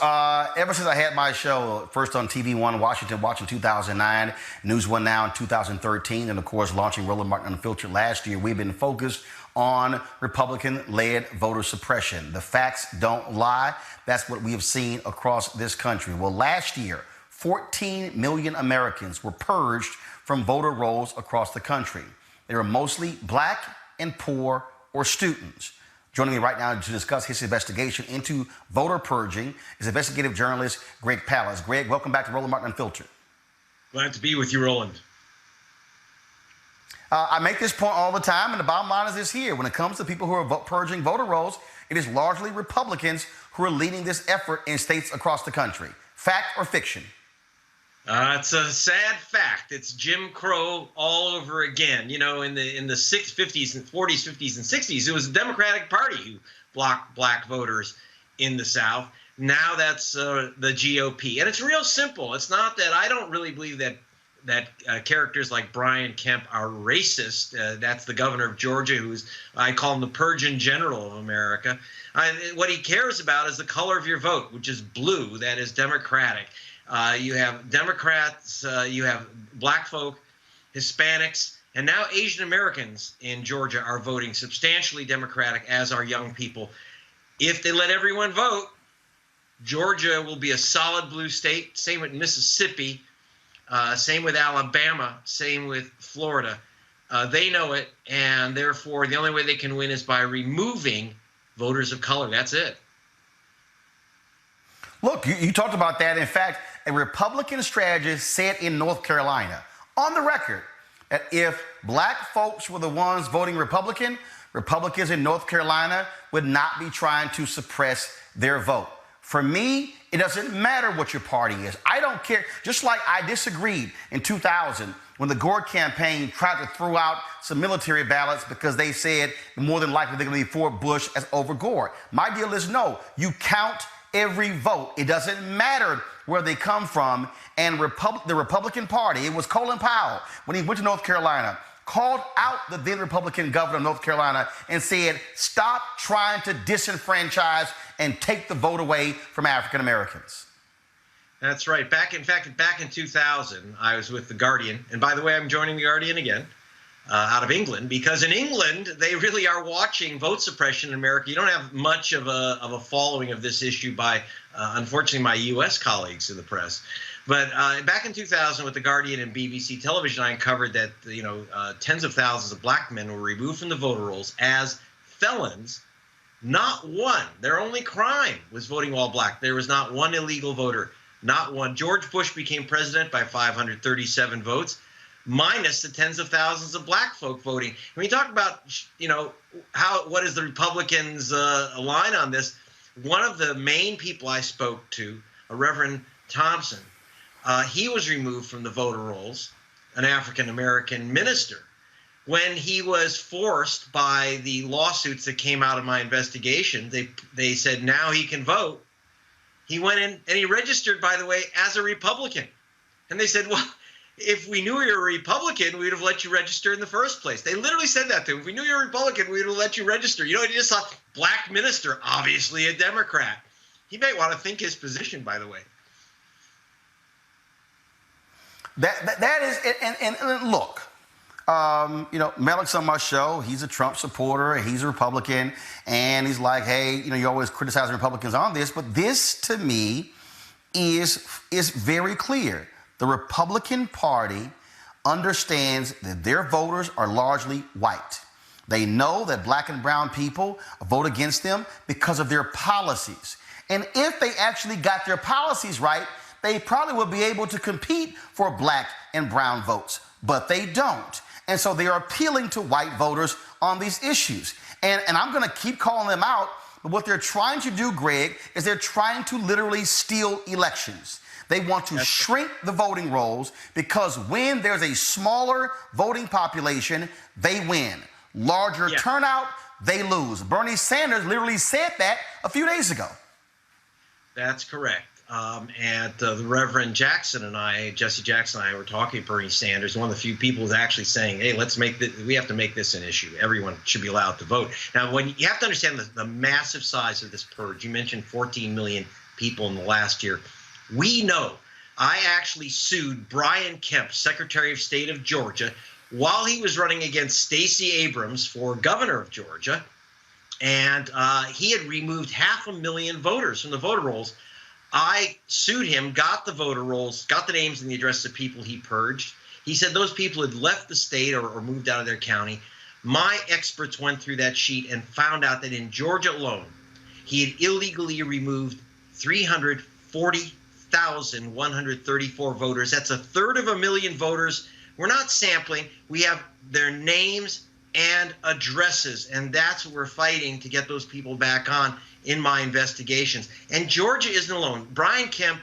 ever since I had my show first on TV One Washington Watch in 2009, News One Now in 2013, and of course launching Roland Martin Unfiltered last year, we've been focused on Republican-led voter suppression. The facts don't lie. That's what we have seen across this country. Well, last year, 14 million Americans were purged from voter rolls across the country. They were mostly black and poor or students. Joining me right now to discuss his investigation into voter purging is investigative journalist Greg Palast. Greg, welcome back to Roland Martin Unfiltered.
Glad to be with you, Roland.
I make this point all the time, and the bottom line is this here. When it comes to people who are purging voter rolls, it is largely Republicans who are leading this effort in states across the country. Fact or fiction?
It's a sad fact. It's Jim Crow all over again. You know, in the 50s and 40s, 50s, and 60s, it was the Democratic Party who blocked black voters in the South. Now that's the GOP. And it's real simple. It's not that I don't really believe that characters like Brian Kemp are racist. That's the governor of Georgia, who's, I call him the Purgeon General of America. What he cares about is the color of your vote, which is blue. That is Democratic. You have Democrats, you have black folk, Hispanics, and now Asian Americans in Georgia are voting substantially Democratic, as are young people. If they let everyone vote, Georgia will be a solid blue state. Same with Mississippi, same with Alabama, same with Florida. They know it, and therefore the only way they can win is by removing voters of color. That's it.
Look, you talked about that. In fact, a Republican strategist said in North Carolina, on the record, that if black folks were the ones voting Republican, Republicans in North Carolina would not be trying to suppress their vote. For me, it doesn't matter what your party is. I don't care. Just like I disagreed in 2000 when the Gore campaign tried to throw out some military ballots because they said more than likely they're going to be for Bush as over Gore. My deal is no, you count every vote. It doesn't matter where they come from. And the Republican Party, it was Colin Powell, when he went to North Carolina, called out the then Republican governor of North Carolina and said, stop trying to disenfranchise and take the vote away from African Americans.
That's right. Back in 2000, I was with The Guardian. And by the way, I'm joining The Guardian again. Out of England, because in England they really are watching vote suppression in America. You don't have much of a following of this issue by, unfortunately, my U.S. colleagues in the press. But back in 2000, with The Guardian and BBC Television, I uncovered that tens of thousands of black men were removed from the voter rolls as felons. Not one. Their only crime was voting all black. There was not one illegal voter. Not one. George Bush became president by 537 votes. Minus the tens of thousands of black folk voting. When you talk about, what is the Republicans' line on this? One of the main people I spoke to, a Reverend Thompson, he was removed from the voter rolls, an African-American minister, when he was forced by the lawsuits that came out of my investigation. They said now he can vote. He went in and he registered, by the way, as a Republican. And they said, well, if we knew you were a Republican, we'd have let you register in the first place. They literally said that to him. If we knew you were a Republican, we'd have let you register. You know, he just saw black minister, obviously a Democrat. He may want to think his position, by the way.
That is, and look, you know, Malik's on my show. He's a Trump supporter. He's a Republican. And he's like, hey, you know, you're always criticizing Republicans on this. But this, to me, is very clear. The Republican Party understands that their voters are largely white. They know that black and brown people vote against them because of their policies. And if they actually got their policies right, they probably would be able to compete for black and brown votes. But they don't. And so they are appealing to white voters on these issues. And I'm going to keep calling them out. But what they're trying to do, Greg, is they're trying to literally steal elections. They want to shrink the voting rolls because when there's a smaller voting population, they win. Larger turnout, they lose. Bernie Sanders literally said that a few days ago.
That's correct. And the Reverend Jackson and I, Jesse Jackson and I, were talking to Bernie Sanders, one of the few people who's actually saying, hey, we have to make this an issue. Everyone should be allowed to vote. Now, when you have to understand the massive size of this purge. You mentioned 14 million people in the last year. We know. I actually sued Brian Kemp, Secretary of State of Georgia, while he was running against Stacey Abrams for governor of Georgia. And he had removed 500,000 voters from the voter rolls. I sued him, got the voter rolls, got the names and the addresses of people he purged. He said those people had left the state or moved out of their county. My experts went through that sheet and found out that in Georgia alone, he had illegally removed 340,134 voters. That's 1/3 of a million voters. We're not sampling. We have their names and addresses, and that's what we're fighting to get those people back on in my investigations. And Georgia isn't alone. Brian Kemp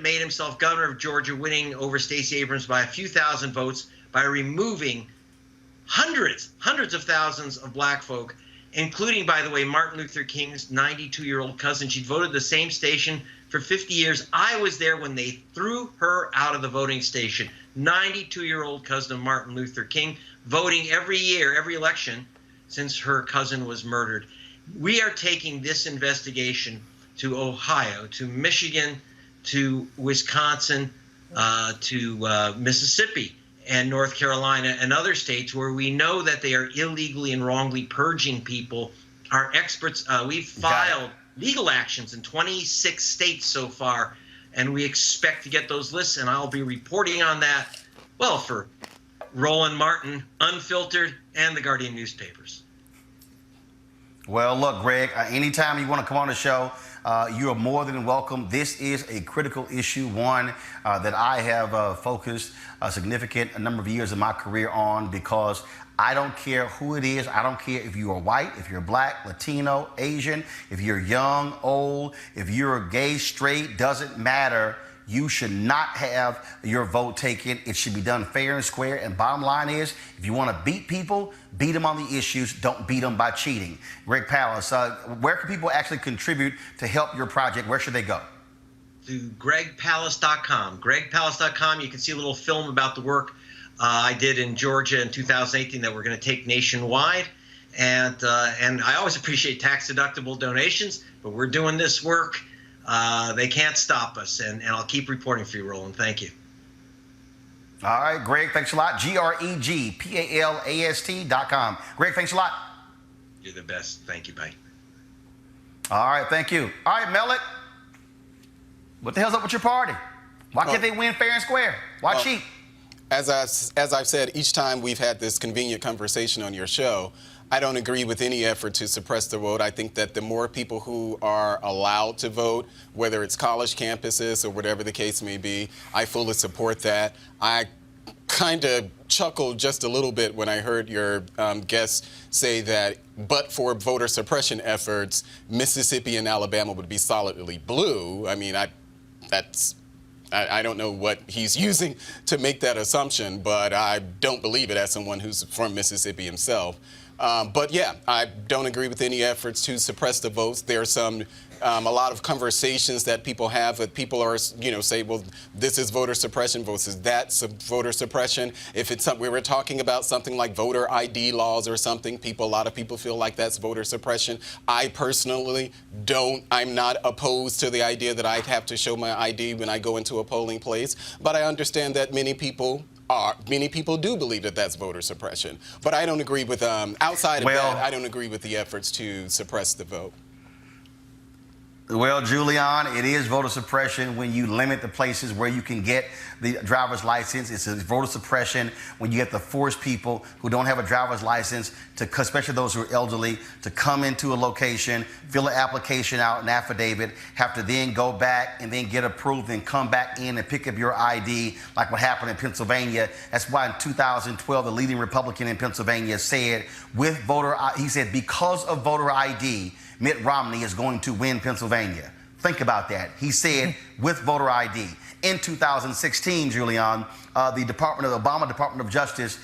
made himself governor of Georgia, winning over Stacey Abrams by a few thousand votes by removing hundreds of thousands of black folk, including, by the way, Martin Luther King's 92-year-old cousin. She'd voted the same station for 50 years. I was there when they threw her out of the voting station. 92-year-old cousin of Martin Luther King, voting every year, every election, since her cousin was murdered. We are taking this investigation to Ohio, to Michigan, to Wisconsin, to Mississippi and North Carolina and other states where we know that they are illegally and wrongly purging people. Our experts, we've filed legal actions in 26 states so far, and we expect to get those lists, and I'll be reporting on that, well, for Roland Martin, Unfiltered, and the Guardian newspapers.
Well, look, Greg, anytime you want to come on the show, you are more than welcome. This is a critical issue, one that I have focused a significant number of years of my career on, because I don't care who it is. I don't care if you are white, if you're black, Latino, Asian, if you're young, old, if you're gay, straight, doesn't matter. You should not have your vote taken. It should be done fair and square. And bottom line is, if you want to beat people, beat them on the issues. Don't beat them by cheating. Greg Palast, where can people actually contribute to help your project? Where should they go?
To gregpalast.com. Gregpalast.com. You can see a little film about the work I did in Georgia in 2018 that we're going to take nationwide. And I always appreciate tax-deductible donations, but we're doing this work. They can't stop us, and I'll keep reporting for you, Roland. Thank you.
All right, Greg, thanks a lot. GREGPALAST.com. Greg, thanks a lot.
You're the best. Thank you. Bye.
All right, thank you. All right, Malik, what the hell's up with your party? Why can't they win fair and square? Why cheat?
As I've said, each time we've had this convenient conversation on your show, I don't agree with any effort to suppress the vote. I think that the more people who are allowed to vote, whether it's college campuses or whatever the case may be, I fully support that. I kind of chuckled just a little bit when I heard your guest say that but for voter suppression efforts, Mississippi and Alabama would be solidly blue. I mean, I don't know what he's using to make that assumption, but I don't believe it as someone who's from Mississippi himself. But yeah, I don't agree with any efforts to suppress the votes. There are a lot of conversations that people have that people are, say, well, this is voter suppression versus that's voter suppression. If it's something we were talking about something like voter ID laws or something, a lot of people feel like that's voter suppression. I personally don't. I'm not opposed to the idea that I'd have to show my ID when I go into a polling place, but I understand that many people do believe that that's voter suppression. But I don't agree with, outside of that, I don't agree with the efforts to suppress the vote.
Well, Julian, it is voter suppression when you limit the places where you can get the driver's license. It's a voter suppression when you have to force people who don't have a driver's license, especially those who are elderly, to come into a location, fill an application out, an affidavit, have to then go back and then get approved and come back in and pick up your ID, like what happened in Pennsylvania. That's why in 2012, the leading Republican in Pennsylvania said, he said, because of voter ID, Mitt Romney is going to win Pennsylvania. Think about that. He said with voter ID. In 2016, Julian, the Obama Department of Justice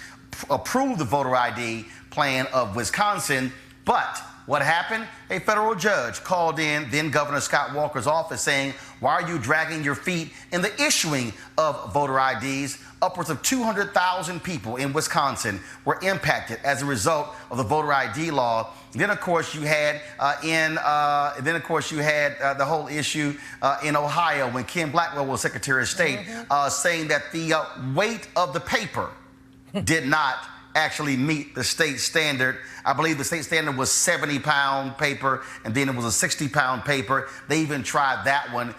approved the voter ID plan of Wisconsin, but what happened? A federal judge called in then Governor Scott Walker's office saying, why are you dragging your feet in the issuing of voter IDs? Upwards of 200,000 people in Wisconsin were impacted as a result of the voter ID law. Then, of course, you had the whole issue in Ohio when Ken Blackwell was Secretary of State, saying that the weight of the paper did not actually meet the state standard. I believe the state standard was 70-pound paper, and then it was a 60-pound paper. They even tried that one.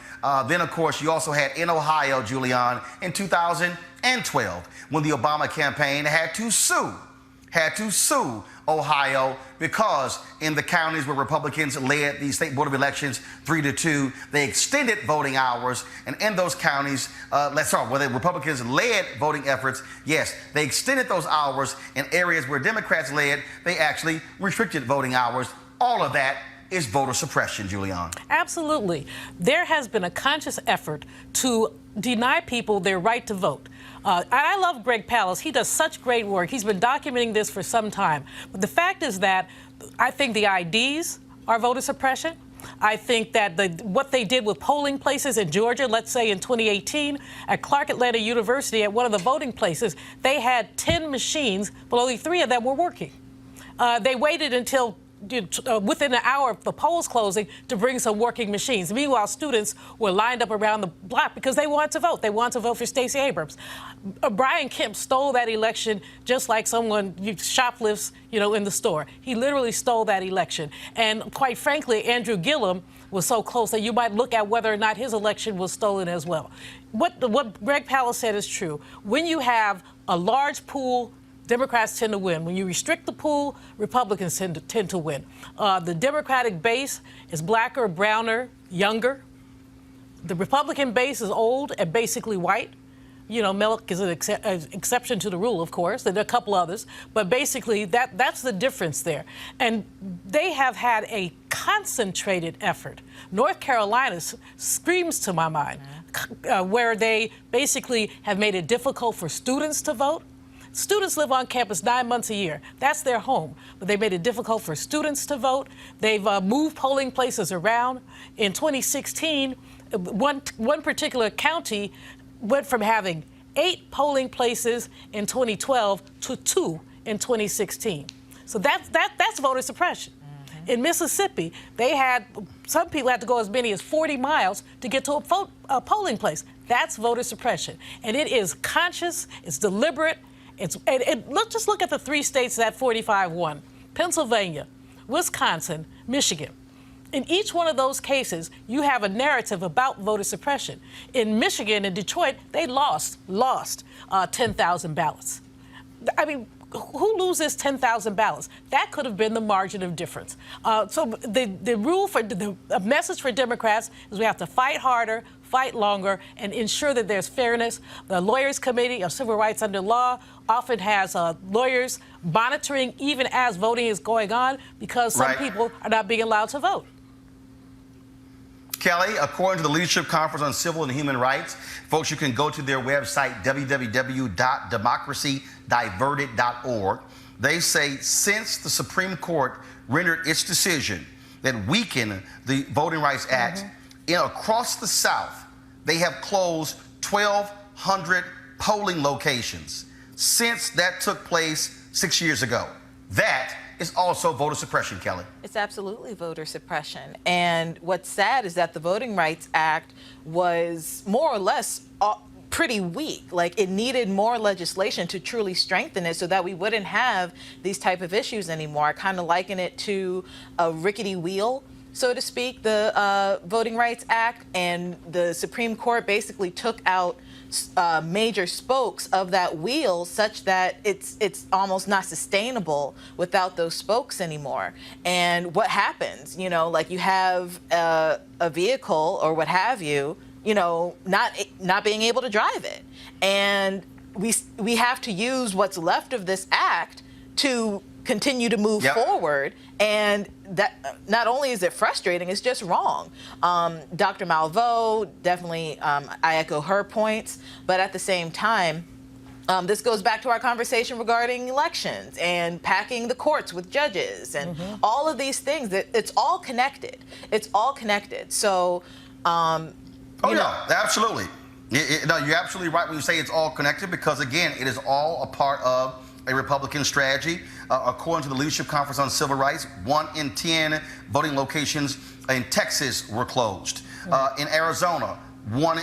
Then, of course, you also had in Ohio, Julian, in 2012, when the Obama campaign had to sue Ohio because in the counties where Republicans led the state board of elections 3-2, they extended voting hours. And in those counties, where the Republicans led voting efforts, yes, they extended those hours. In areas where Democrats led, they actually restricted voting hours. All of that is voter suppression, Julian.
Absolutely. There has been a conscious effort to deny people their right to vote. I love Greg Palast. He does such great work. He's been documenting this for some time. But the fact is that I think the IDs are voter suppression. I think that what they did with polling places in Georgia, let's say in 2018, at Clark Atlanta University, at one of the voting places, they had 10 machines, but only 3 of them were working. They waited until within an hour of the polls closing to bring some working machines. Meanwhile, students were lined up around the block because they wanted to vote. They wanted to vote for Stacey Abrams. Brian Kemp stole that election just like someone shoplifts, in the store. He literally stole that election. And quite frankly, Andrew Gillum was so close that you might look at whether or not his election was stolen as well. What Greg Palast said is true. When you have a large pool, Democrats tend to win. When you restrict the pool, Republicans tend to win. The Democratic base is blacker, browner, younger. The Republican base is old and basically white. Melk is an exception to the rule, of course. There are a couple others. But basically, that's the difference there. And they have had a concentrated effort. North Carolina screams to my mind, where they basically have made it difficult for students to vote. Students live on campus 9 months a year. That's their home. But they made it difficult for students to vote. They've moved polling places around. In 2016, one particular county went from having 8 polling places in 2012 to 2 in 2016. So that's voter suppression. In Mississippi, some people had to go as many as 40 miles to get to a polling place. That's voter suppression. And it is conscious, it's deliberate. Let's just look at the 3 states that 45 won: Pennsylvania, Wisconsin, Michigan. In each one of those cases, you have a narrative about voter suppression. In Michigan and Detroit, they lost 10,000 ballots. I mean, who loses 10,000 ballots? That could have been the margin of difference. So the message for Democrats is we have to fight harder, fight longer, and ensure that there's fairness. The Lawyers Committee of Civil Rights Under Law often has lawyers monitoring even as voting is going on because some people are not being allowed to vote.
Kelly, according to the Leadership Conference on Civil and Human Rights, folks, you can go to their website, www.democracydiverted.org. They say since the Supreme Court rendered its decision that weakened the Voting Rights Act across the South, they have closed 1,200 polling locations since that took place 6 years ago. That is also voter suppression, Kelly.
It's absolutely voter suppression. And what's sad is that the Voting Rights Act was more or less pretty weak. Like, it needed more legislation to truly strengthen it so that we wouldn't have these type of issues anymore. I kind of liken it to a rickety wheel, so to speak, the Voting Rights Act, and the Supreme Court basically took out major spokes of that wheel such that it's almost not sustainable without those spokes anymore. And what happens, you know, like you have a vehicle or what have you, you know, not being able to drive it. And we have to use what's left of this act to continue to move forward. And that not only is it frustrating, it's just wrong. Dr. Malveaux, definitely, I echo her points, but at the same time, this goes back to our conversation regarding elections and packing the courts with judges and all of these things. It's all connected. It's all connected. So,
absolutely. No, you're absolutely right when you say it's all connected, because again, it is all a part of a Republican strategy. According to the Leadership Conference on Civil Rights, 1 in 10 voting locations in Texas were closed. In Arizona, more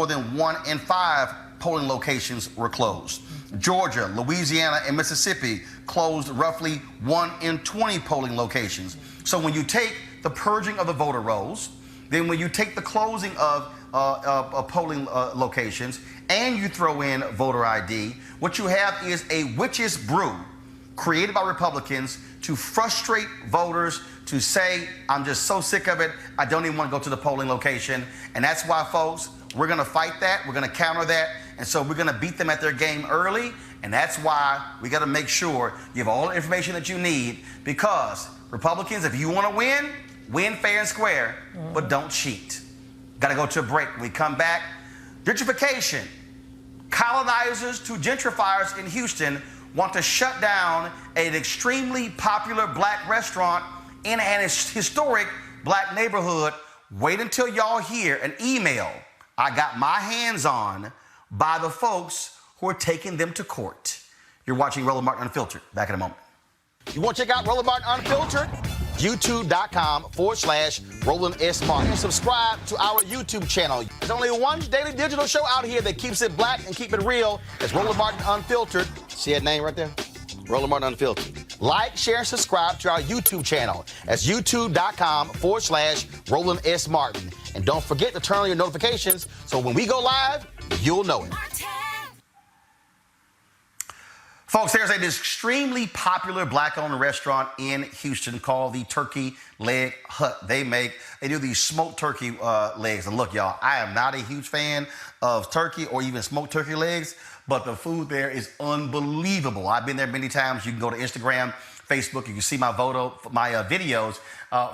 than 1 in 5 polling locations were closed. Georgia, Louisiana, and Mississippi closed roughly 1 in 20 polling locations. So when you take the purging of the voter rolls, then when you take the closing of polling locations, and you throw in voter ID, what you have is a witch's brew created by Republicans to frustrate voters, to say, I'm just so sick of it, I don't even want to go to the polling location. And that's why, folks, we're going to fight that, we're going to counter that, and so we're going to beat them at their game early. And that's why we got to make sure you have all the information that you need, because Republicans, if you want to win fair and square, but don't cheat. Got to go to a break. When we come back, gentrification. Colonizers to gentrifiers in Houston want to shut down an extremely popular black restaurant in an historic black neighborhood. Wait until y'all hear an email I got my hands on by the folks who are taking them to court. You're watching Roland Martin Unfiltered. Back in a moment. You want to check out Roland Martin Unfiltered? YouTube.com/Roland S. Martin. And subscribe to our YouTube channel. There's only one daily digital show out here that keeps it black and keep it real. It's Roland Martin Unfiltered. See that name right there? Roland Martin Unfiltered. Like, share, and subscribe to our YouTube channel. That's YouTube.com/Roland S. Martin. And don't forget to turn on your notifications so when we go live, you'll know it. Folks, there's an extremely popular black-owned restaurant in Houston called the Turkey Leg Hut. They do these smoked turkey legs. And look, y'all, I am not a huge fan of turkey or even smoked turkey legs, but the food there is unbelievable. I've been there many times. You can go to Instagram, Facebook. You can see my videos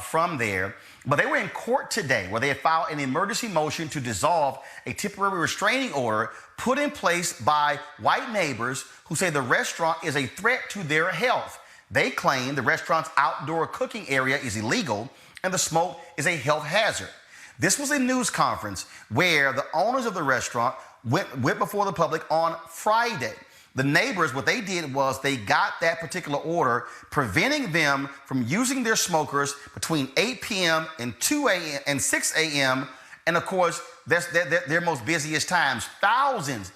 from there. But they were in court today where they had filed an emergency motion to dissolve a temporary restraining order put in place by white neighbors who say the restaurant is a threat to their health. They claim the restaurant's outdoor cooking area is illegal and the smoke is a health hazard. This was a news conference where the owners of the restaurant went before the public on Friday. The neighbors, what they did was they got that particular order preventing them from using their smokers between 8 p.m. and 2 a.m. and 6 a.m. And of course, that's their most busiest times. Thousands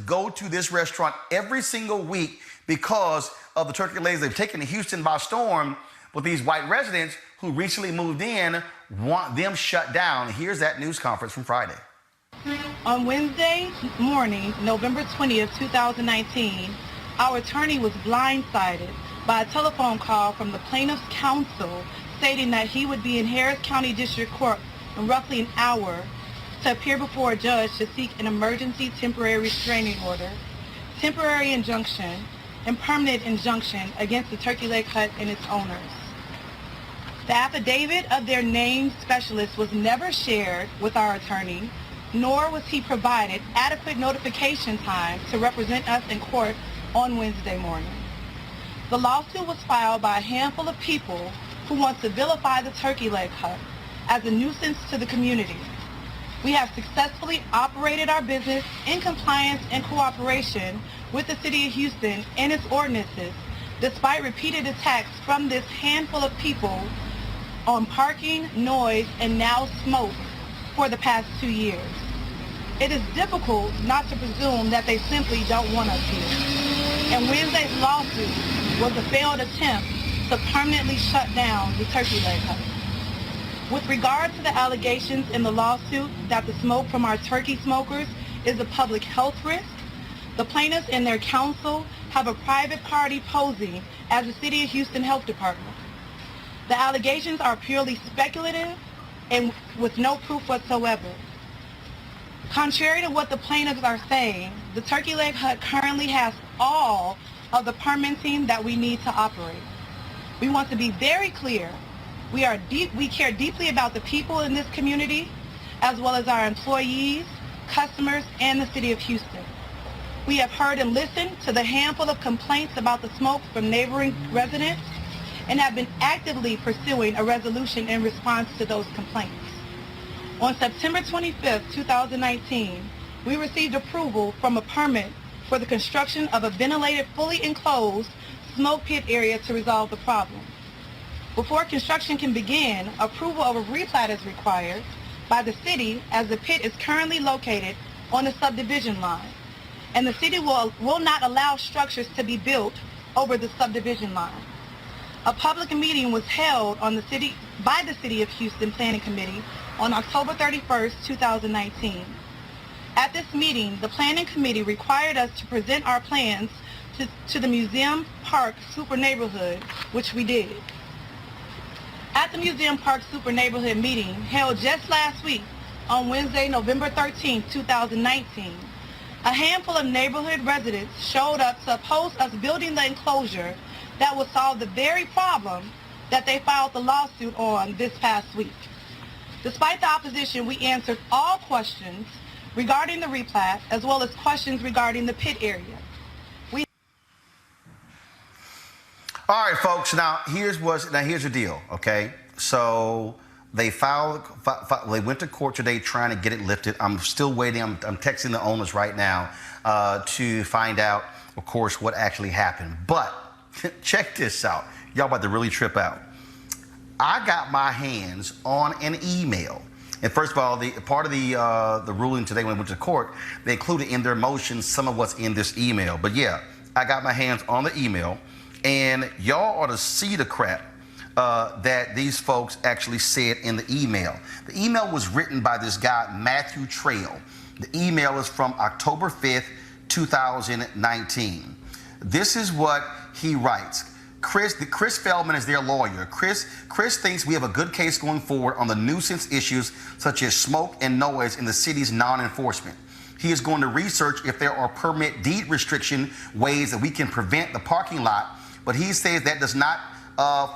go to this restaurant every single week because of the turkey legs. They've taken Houston by storm, but these white residents who recently moved in want them shut down. Here's that news conference from Friday.
On Wednesday morning, November 20th, 2019, our attorney was blindsided by a telephone call from the plaintiff's counsel stating that he would be in Harris County District Court in roughly an hour to appear before a judge to seek an emergency temporary restraining order, temporary injunction, and permanent injunction against the Turkey Leg Hut and its owners. The affidavit of their named specialist was never shared with our attorney, nor was he provided adequate notification time to represent us in court on Wednesday morning. The lawsuit was filed by a handful of people who want to vilify the turkey leg hut as a nuisance to the community. We have successfully operated our business in compliance and cooperation with the City of Houston and its ordinances, despite repeated attacks from this handful of people on parking, noise, and now smoke for the past 2 years. It is difficult not to presume that they simply don't want us here. And Wednesday's lawsuit was a failed attempt to permanently shut down the turkey leg hut. With regard to the allegations in the lawsuit that the smoke from our turkey smokers is a public health risk, the plaintiffs and their counsel have a private party posing as the City of Houston Health Department. The allegations are purely speculative and with no proof whatsoever. Contrary to what the plaintiffs are saying, the turkey leg hut currently has all of the permitting that we need to operate. We want to be very clear. We care deeply about the people in this community, as well as our employees, customers, and the City of Houston. We have heard and listened to the handful of complaints about the smoke from neighboring residents and have been actively pursuing a resolution in response to those complaints. On September 25th, 2019, we received approval from a permit for the construction of a ventilated, fully enclosed smoke pit area to resolve the problem. Before construction can begin, approval of a replat is required by the city, as the pit is currently located on the subdivision line, and the city will not allow structures to be built over the subdivision line. A public meeting was held by the City of Houston Planning Committee on October 31st, 2019. At this meeting, the Planning Committee required us to present our plans to the Museum Park Super Neighborhood, which we did. At the Museum Park Super Neighborhood meeting held just last week on Wednesday, November 13, 2019, a handful of neighborhood residents showed up to oppose us building the enclosure that would solve the very problem that they filed the lawsuit on this past week. Despite the opposition, we answered all questions regarding the replat, as well as questions regarding the pit area.
All right, folks. Now here's the deal. Okay, so they they went to court today trying to get it lifted. I'm still waiting. I'm texting the owners right now to find out, of course, what actually happened. But check this out. Y'all about to really trip out. I got my hands on an email. And first of all, part of the ruling today when we went to court, they included in their motions some of what's in this email. But yeah, I got my hands on the email. And y'all ought to see the crap that these folks actually said in the email. The email was written by this guy, Matthew Trail. The email is from October 5th, 2019. This is what he writes. Chris Feldman is their lawyer. Chris thinks we have a good case going forward on the nuisance issues such as smoke and noise in the city's non-enforcement. He is going to research if there are permit deed restriction ways that we can prevent the parking lot, but he says that does not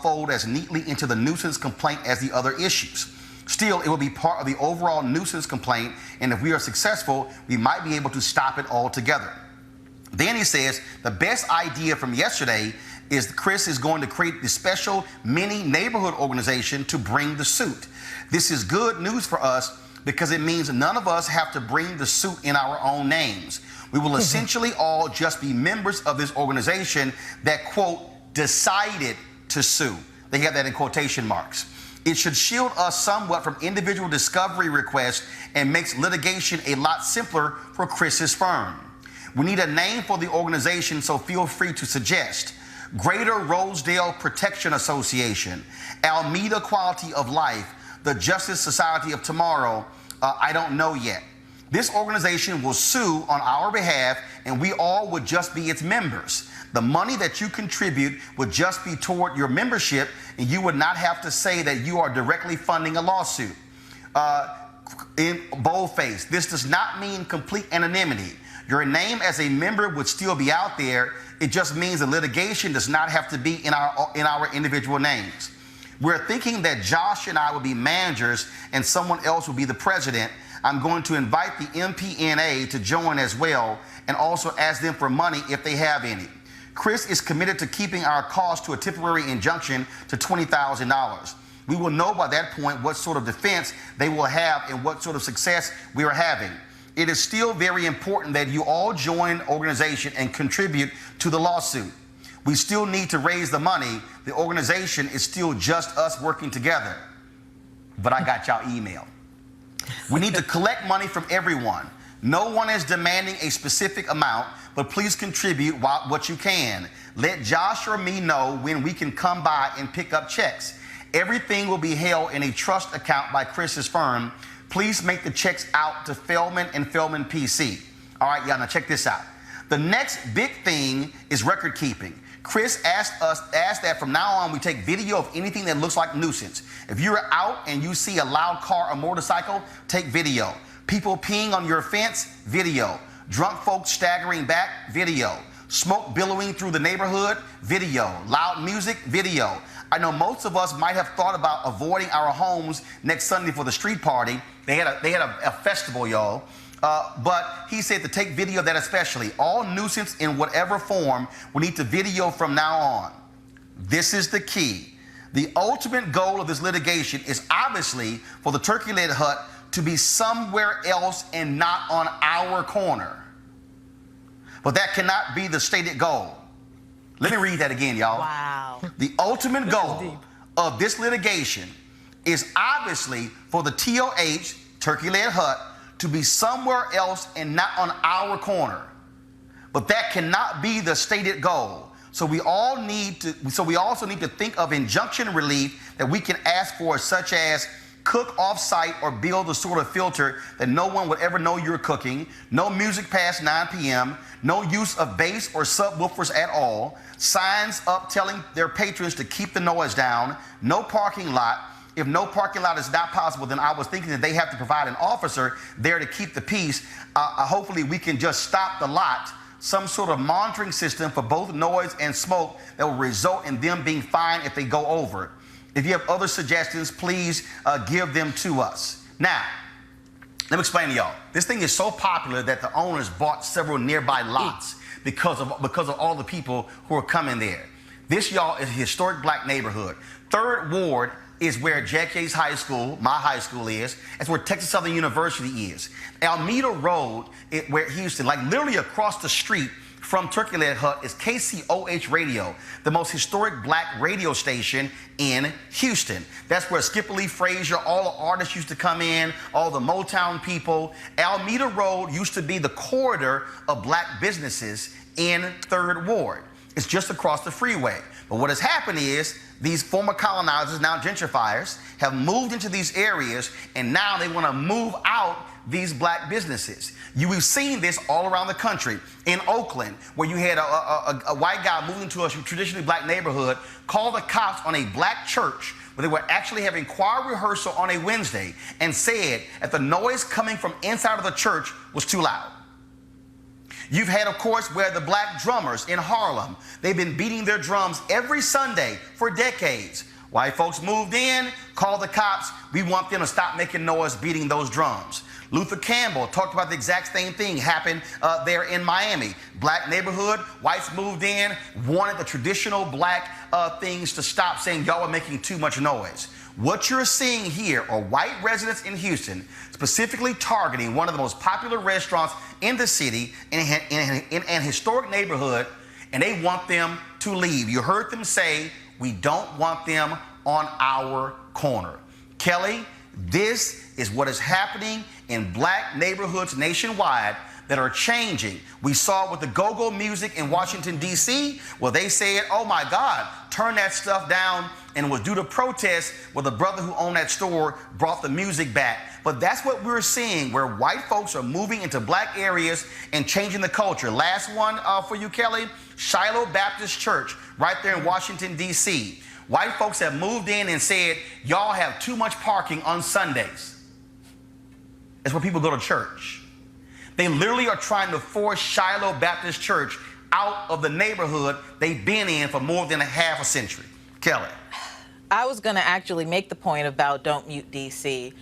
fold as neatly into the nuisance complaint as the other issues. Still, it will be part of the overall nuisance complaint, and if we are successful, we might be able to stop it altogether. Then he says the best idea from yesterday is Chris is going to create this special mini neighborhood organization to bring the suit. This is good news for us because it means none of us have to bring the suit in our own names. We will essentially all just be members of this organization that, quote, decided to sue. They have that in quotation marks. It should shield us somewhat from individual discovery requests and makes litigation a lot simpler for Chris's firm. We need a name for the organization, so feel free to suggest. Greater Rosedale Protection Association, Alameda Quality of Life, the Justice Society of Tomorrow, I don't know yet. This organization will sue on our behalf, and we all would just be its members. The money that you contribute would just be toward your membership, and you would not have to say that you are directly funding a lawsuit. In boldface, this does not mean complete anonymity. Your name as a member would still be out there. It just means the litigation does not have to be in our individual names. We're thinking that Josh and I will be managers and someone else will be the president. I'm going to invite the MPNA to join as well and also ask them for money if they have any. Chris is committed to keeping our cost to a temporary injunction to $20,000. We will know by that point what sort of defense they will have and what sort of success we are having. It is still very important that you all join the organization and contribute to the lawsuit. We still need to raise the money. The organization is still just us working together. But I got y'all email. We need to collect money from everyone. No one is demanding a specific amount, but please contribute what you can. Let Josh or me know when we can come by and pick up checks. Everything will be held in a trust account by Chris's firm. Please make the checks out to Feldman and Feldman PC. All right, y'all, now check this out. The next big thing is record keeping. Chris asked that from now on we take video of anything that looks like nuisance. If you're out and you see a loud car or motorcycle, take video. People peeing on your fence, video. Drunk folks staggering back, video. Smoke billowing through the neighborhood, video. Loud music, video. I know most of us might have thought about avoiding our homes next Sunday for the street party. They had a festival, y'all. But he said to take video of that especially. All nuisance in whatever form, we need to video from now on. This is the key. The ultimate goal of this litigation is obviously for the turkey leg hut to be somewhere else and not on our corner. But that cannot be the stated goal. Let me read that again, y'all.
Wow.
The ultimate goal of this litigation is obviously for the TOH, turkey leg hut, to be somewhere else and not on our corner. But that cannot be the stated goal. So we also need to think of injunction relief that we can ask for, such as cook off-site or build a sort of filter that no one would ever know you're cooking, no music past 9 p.m., no use of bass or subwoofers at all, signs up telling their patrons to keep the noise down, no parking lot. If no parking lot is not possible, then I was thinking that they have to provide an officer there to keep the peace. Hopefully we can just stop the lot, some sort of monitoring system for both noise and smoke that will result in them being fined if they go over. If you have other suggestions, please give them to us. Now, let me explain to y'all. This thing is so popular that the owners bought several nearby lots because of all the people who are coming there. This, y'all, is a historic black neighborhood. 3rd Ward is where JFK's high school, my high school is. That's where Texas Southern University is. Alameda Road, where Houston, like literally across the street from Turkey Leg Hut, is KCOH Radio, the most historic black radio station in Houston. That's where Skipper Lee Frazier, all the artists used to come in, all the Motown people. Alameda Road used to be the corridor of black businesses in 3rd Ward. It's just across the freeway. But what has happened is these former colonizers, now gentrifiers, have moved into these areas, and now they want to move out these black businesses. We've seen this all around the country. In Oakland, where you had a white guy moving to a traditionally black neighborhood, called the cops on a black church where they were actually having choir rehearsal on a Wednesday, and said that the noise coming from inside of the church was too loud. You've had, of course, where the black drummers in Harlem, they've been beating their drums every Sunday for decades. White folks moved in, called the cops. We want them to stop making noise beating those drums. Luther Campbell talked about the exact same thing happened there in Miami. Black neighborhood, whites moved in, wanted the traditional black things to stop, saying y'all are making too much noise. What you're seeing here are white residents in Houston specifically targeting one of the most popular restaurants in the city in an historic neighborhood, and they want them to leave. You heard them say, we don't want them on our corner. Kelly, this is what is happening in black neighborhoods nationwide that are changing. We saw with the go-go music in Washington, D.C., where they said, oh my God, turn that stuff down, and it was due to protest where the brother who owned that store brought the music back. But that's what we're seeing, where white folks are moving into black areas and changing the culture. Last one for you, Kelly, Shiloh Baptist Church, right there in Washington, D.C. White folks have moved in and said, y'all have too much parking on Sundays. That's where people go to church. They literally are trying to force Shiloh Baptist Church out of the neighborhood they've been in for more than a half a century. Kelly.
I was going to actually make the point about don't mute DC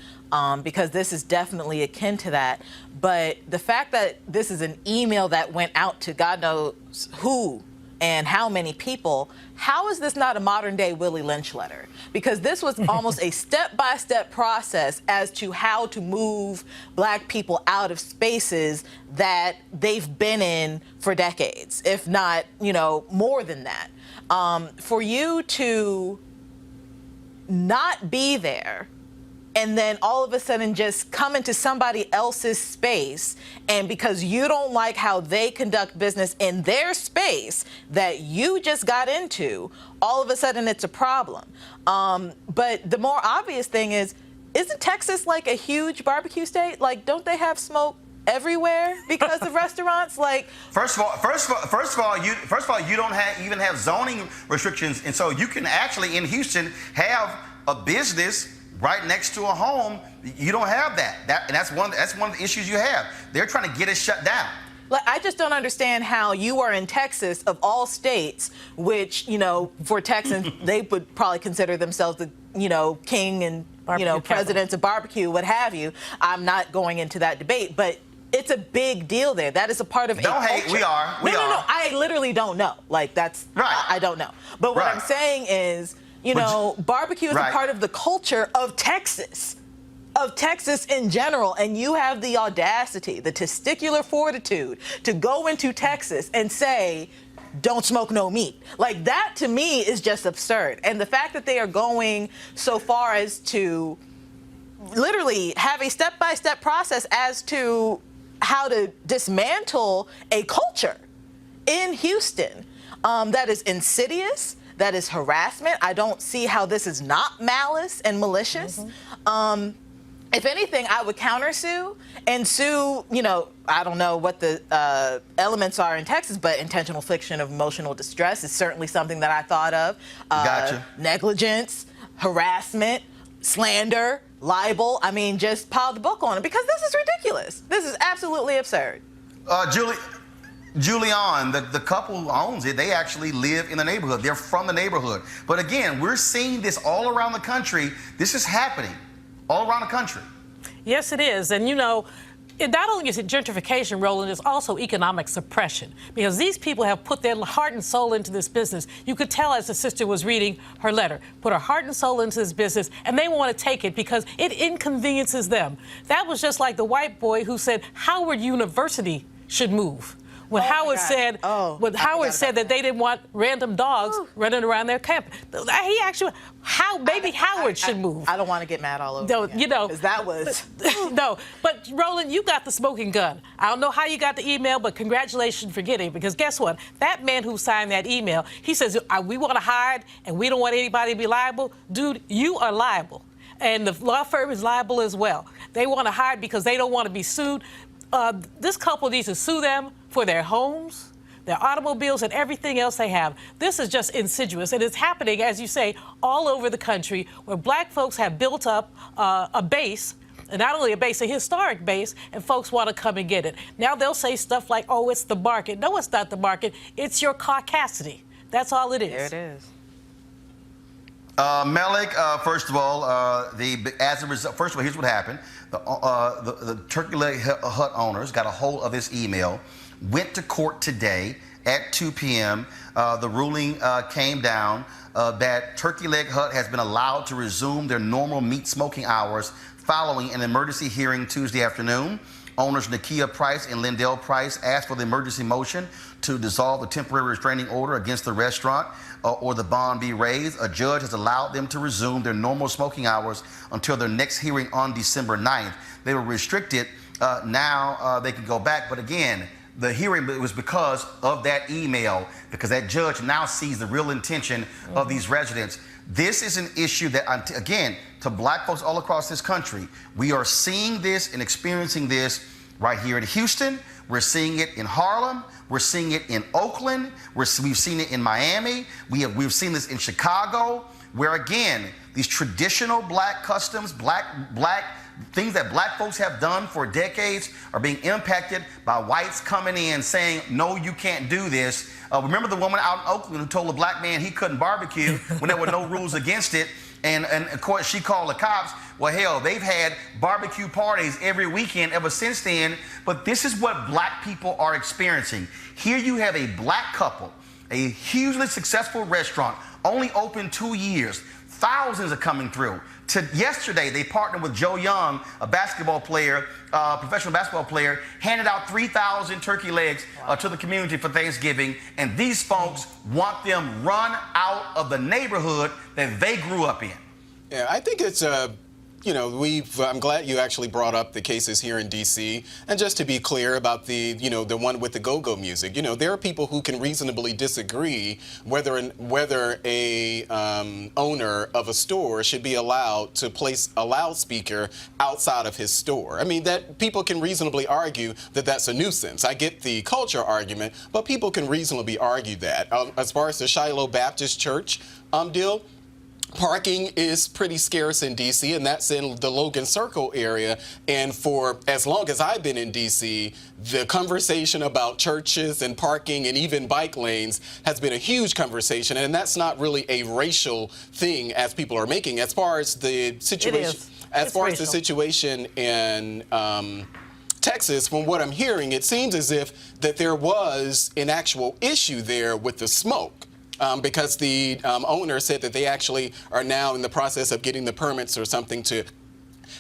because this is definitely akin to that. But the fact that this is an email that went out to God knows who and how many people, how is this not a modern-day Willie Lynch letter? Because this was almost a step-by-step process as to how to move Black people out of spaces that they've been in for decades, if not, you know, more than that. For you to not be there and then all of a sudden just come into somebody else's space, and because you don't like how they conduct business in their space that you just got into, all of a sudden it's a problem. But the more obvious thing is, isn't Texas like a huge barbecue state? Like, don't they have smoke everywhere because of restaurants? Like,
first of all, you don't even have zoning restrictions, and so you can actually in Houston have a business right next to a home. You don't have that. And that's one of the issues you have. They're trying to get it shut down.
Like, I just don't understand how you are in Texas, of all states, which, you know, for Texans, they would probably consider themselves the, you know, king and, you know, presidents of barbecue, what have you. I'm not going into that debate, but it's a big deal there. That is a part of a culture.
Don't hate. We are.
No. I literally don't know. Like, that's
right.
I don't know. But what I'm saying is, you know, barbecue is a part of the culture of Texas in general, and you have the audacity, the testicular fortitude to go into Texas and say, don't smoke no meat. Like, that to me is just absurd. And the fact that they are going so far as to literally have a step-by-step process as to how to dismantle a culture in Houston that is insidious, that is harassment. I don't see how this is not malice and malicious. If anything, I would countersue and sue, you know, I don't know what the elements are in Texas, but intentional infliction of emotional distress is certainly something that I thought of.
Gotcha.
Negligence, harassment, slander, libel. I mean, just pile the book on it, because this is ridiculous. This is absolutely absurd.
Julian, the couple who owns it, they actually live in the neighborhood. They're from the neighborhood. But again, we're seeing this all around the country. This is happening all around the country.
Yes, it is. And, you know, it not only is it gentrification, Roland, it's also economic suppression, because these people have put their heart and soul into this business. You could tell as the sister was reading her letter, put her heart and soul into this business, and they want to take it because it inconveniences them. That was just like the white boy who said Howard University should move. When Howard said, that they didn't want random dogs running around their campus. He actually, maybe Howard should move.
I don't want to get mad all over again,
you know,
because that was
no. But Roland, you got the smoking gun. I don't know how you got the email, but congratulations for getting it. Because guess what? That man who signed that email, he says we want to hide and we don't want anybody to be liable. Dude, you are liable, and the law firm is liable as well. They want to hide because they don't want to be sued. This couple needs to sue them for their homes, their automobiles, and everything else they have. This is just insidious, and it's happening, as you say, all over the country, where Black folks have built up a base, and not only a base, a historic base, and folks want to come and get it. Now they'll say stuff like, oh, it's the market. No, it's not the market. It's your caucasity. That's all it is.
There it is.
Melik, first of all, as a result, first of all, here's what happened. The Turkey Leg Hut owners got a hold of this email, went to court today at 2 p.m. The ruling came down that Turkey Leg Hut has been allowed to resume their normal meat smoking hours following an emergency hearing Tuesday afternoon. Owners Nakia Price and Lindell Price asked for the emergency motion to dissolve the temporary restraining order against the restaurant or the bond be raised. A judge has allowed them to resume their normal smoking hours until their next hearing on December 9th. They were restricted. Now they can go back. But again, the hearing was because of that email, because that judge now sees the real intention of these residents. This is an issue that, again, to Black folks all across this country, we are seeing this and experiencing this right here in Houston. We're seeing it in Harlem. We're seeing it in Oakland. We've seen it in Miami. We've seen this in Chicago, where, again, these traditional Black customs, black things that Black folks have done for decades are being impacted by whites coming in saying, no, you can't do this. Remember the woman out in Oakland who told a Black man he couldn't barbecue when there were no rules against it? And of course, she called the cops. Well, hell, they've had barbecue parties every weekend ever since then. But this is what Black people are experiencing. Here you have a Black couple a hugely successful restaurant, only open 2 years. Thousands are coming through. Yesterday, they partnered with Joe Young, a basketball player, professional basketball player, handed out 3,000 turkey legs to the community for Thanksgiving. And these folks want them run out of the neighborhood that they grew up in.
Yeah, I think it's you know, I'm glad you actually brought up the cases here in D.C. And just to be clear about the one with the go-go music, there are people who can reasonably disagree whether a owner of a store should be allowed to place a loudspeaker outside of his store. I mean, that people can reasonably argue that that's a nuisance. I get the culture argument, but people can reasonably argue that. As far as the Shiloh Baptist Church deal, parking is pretty scarce in D.C., and that's in the Logan Circle area. And for as long as I've been in D.C., the conversation about churches and parking and even bike lanes has been a huge conversation. And that's not really a racial thing as people are making. As far as the situation, as the situation in Texas, from what I'm hearing, it seems as if that there was an actual issue there with the smoke. Because the owner said that they actually are now in the process of getting the permits or something to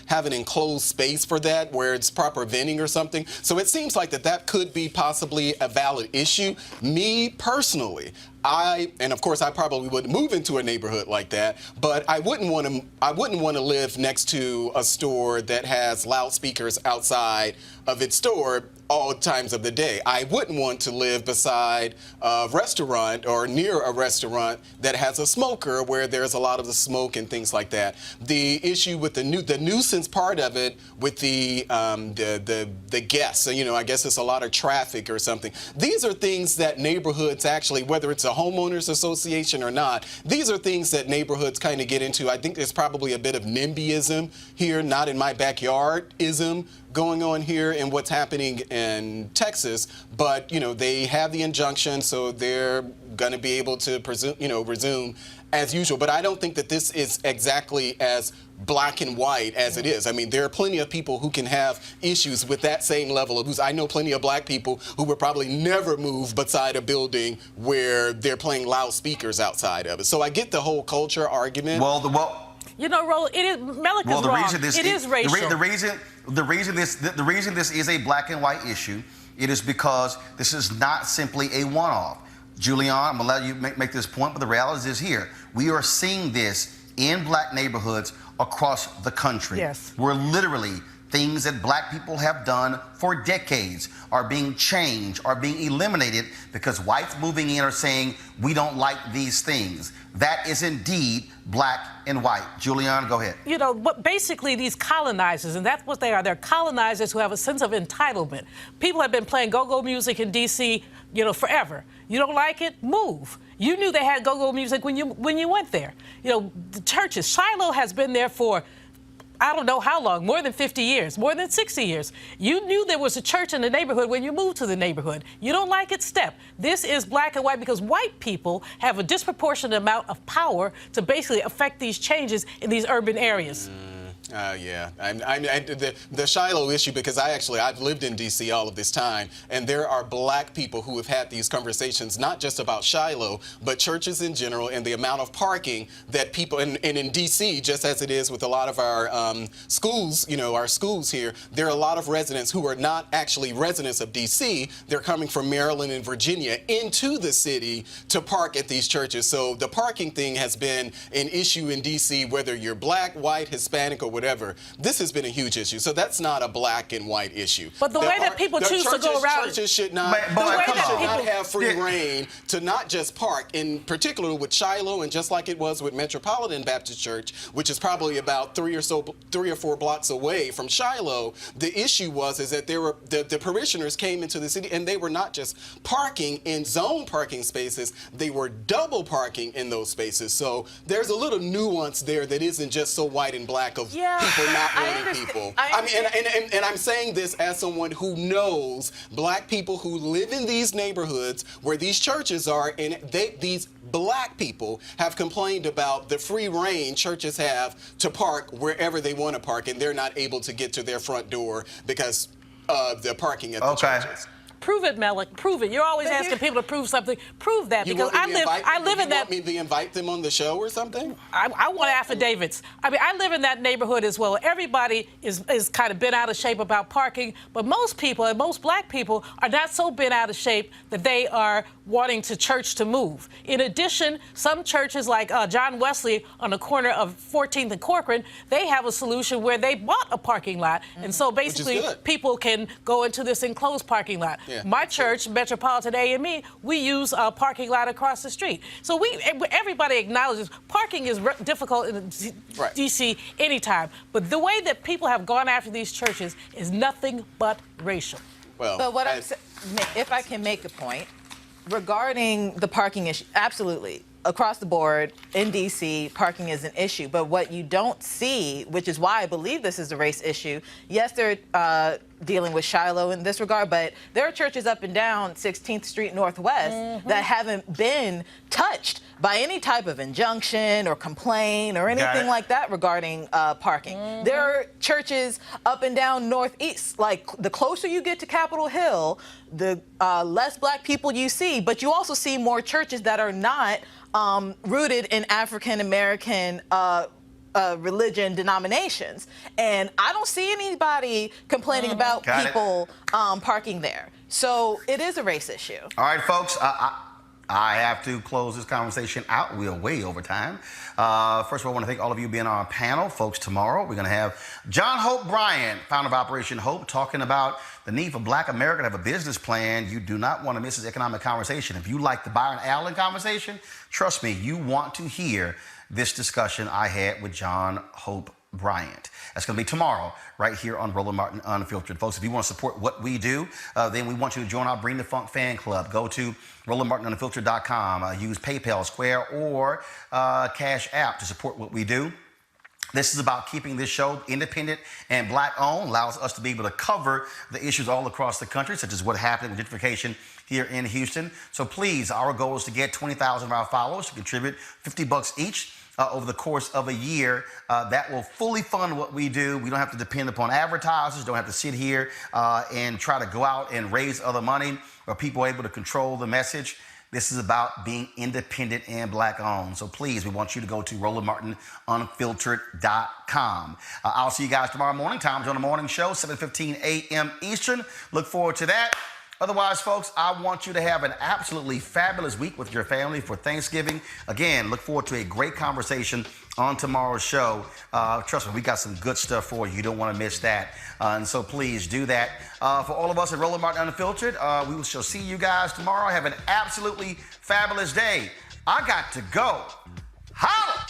have an enclosed space for that where it's proper venting or something. So it seems like that could be possibly a valid issue. Me personally, and of course I probably wouldn't move into a neighborhood like that, but I wouldn't want to live next to a store that has loudspeakers outside of its store all times of the day. I wouldn't want to live beside a restaurant or near a restaurant that has a smoker where there's a lot of the smoke and things like that. The issue with the nuisance part of it with the guests, I guess it's a lot of traffic or something. These are things that neighborhoods actually, whether it's a homeowners association or not, these are things that neighborhoods kind of get into. I think there's probably a bit of NIMBYism here, not in my backyard-ism going on here and what's happening in Texas, but they have the injunction, so they're going to be able to resume as usual. But I don't think that this is exactly as black and white as it is. I mean, there are plenty of people who can have issues with that same level of use. I know plenty of black people who would probably never move beside a building where they're playing loudspeakers outside of it. So I get the whole culture argument.
Roland, it is Melik is wrong. It is racial.
The reason this is a black and white issue, it is because this is not simply a one-off. Julian, I'm gonna let you make this point, but the reality is here. We are seeing this in black neighborhoods across the country.
Yes.
Where literally things that black people have done for decades are being changed, are being eliminated because whites moving in are saying, we don't like these things. That is indeed black and white. Julian, go ahead.
But basically these colonizers, and that's what they are. They're colonizers who have a sense of entitlement. People have been playing go-go music in D.C., forever. You don't like it? Move. You knew they had go-go music when you went there. The churches. Shiloh has been there for I don't know how long, more than 50 years, more than 60 years. You knew there was a church in the neighborhood when you moved to the neighborhood. You don't like it, step. This is black and white because white people have a disproportionate amount of power to basically affect these changes in these urban areas.
Yeah, the Shiloh issue, because I've lived in D.C. all of this time, and there are black people who have had these conversations, not just about Shiloh, but churches in general, and the amount of parking that people, and in D.C., just as it is with a lot of our schools, our schools here, there are a lot of residents who are not actually residents of D.C. They're coming from Maryland and Virginia into the city to park at these churches. So the parking thing has been an issue in D.C., whether you're black, white, Hispanic, or whatever. This has been a huge issue. So that's not a black and white issue.
But the way that people choose to go around,
churches should not have free reign to not just park, in particular with Shiloh, and just like it was with Metropolitan Baptist Church, which is probably about 3 or 4 blocks away from Shiloh. The issue was that there were the parishioners came into the city, and they were not just parking in zone parking spaces, they were double parking in those spaces. So there's a little nuance there that isn't just so white and black of people not wanting people. And I'm saying this as someone who knows black people who live in these neighborhoods where these churches are, and these black people have complained about the free reign churches have to park wherever they want to park, and they're not able to get to their front door because of the parking at the churches.
Prove it, Malik. Prove it. You're always asking people to prove something. Prove that, because I live in that.
You want me to invite them on the show or something?
I want affidavits. I mean, I live in that neighborhood as well. Everybody is kind of bent out of shape about parking, but most people, and most black people, are not so bent out of shape that they are wanting to church to move. In addition, some churches like John Wesley on the corner of 14th and Corcoran, they have a solution where they bought a parking lot. And so basically people can go into this enclosed parking lot.
Yeah.
My church, Metropolitan AME, we use a parking lot across the street. So everybody acknowledges parking is difficult in D.C. anytime. But the way that people have gone after these churches is nothing but racial.
Well, but what I'm saying, if I can make a point, regarding the parking issue, absolutely. Across the board, in D.C., parking is an issue. But what you don't see, which is why I believe this is a race issue, yes, they're dealing with Shiloh in this regard, but there are churches up and down 16th Street Northwest that haven't been touched by any type of injunction or complaint or anything like that regarding parking. There are churches up and down Northeast. Like, the closer you get to Capitol Hill, the less black people you see, but you also see more churches that are not rooted in African-American religion denominations. And I don't see anybody complaining about people parking there. So it is a race issue.
All right, folks. I have to close this conversation out. We are way over time. First of all, I want to thank all of you being on our panel. Folks, tomorrow we're going to have John Hope Bryant, founder of Operation Hope, talking about the need for black America to have a business plan. You do not want to miss this economic conversation. If you like the Byron Allen conversation, trust me, you want to hear this discussion I had with John Hope Bryant. That's going to be tomorrow right here on Roland Martin Unfiltered. Folks, if you want to support what we do, then we want you to join our Bring the Funk fan club. Go to RolandMartinUnfiltered.com. Use PayPal, Square, or Cash App to support what we do. This is about keeping this show independent and black-owned, allows us to be able to cover the issues all across the country, such as what happened with gentrification here in Houston. So please, our goal is to get 20,000 of our followers to contribute $50 each over the course of a year. That will fully fund what we do. We don't have to depend upon advertisers, don't have to sit here and try to go out and raise other money, or people are able to control the message. This is about being independent and black-owned. So please, we want you to go to RolandMartinUnfiltered.com. I'll see you guys tomorrow morning. Time's on the morning show, 7:15 a.m. Eastern. Look forward to that. Otherwise, folks, I want you to have an absolutely fabulous week with your family for Thanksgiving. Again, look forward to a great conversation on tomorrow's show. Trust me, we got some good stuff for you. You don't want to miss that. And so please do that. For all of us at Roland Martin Unfiltered, we shall see you guys tomorrow. Have an absolutely fabulous day. I got to go. Holla!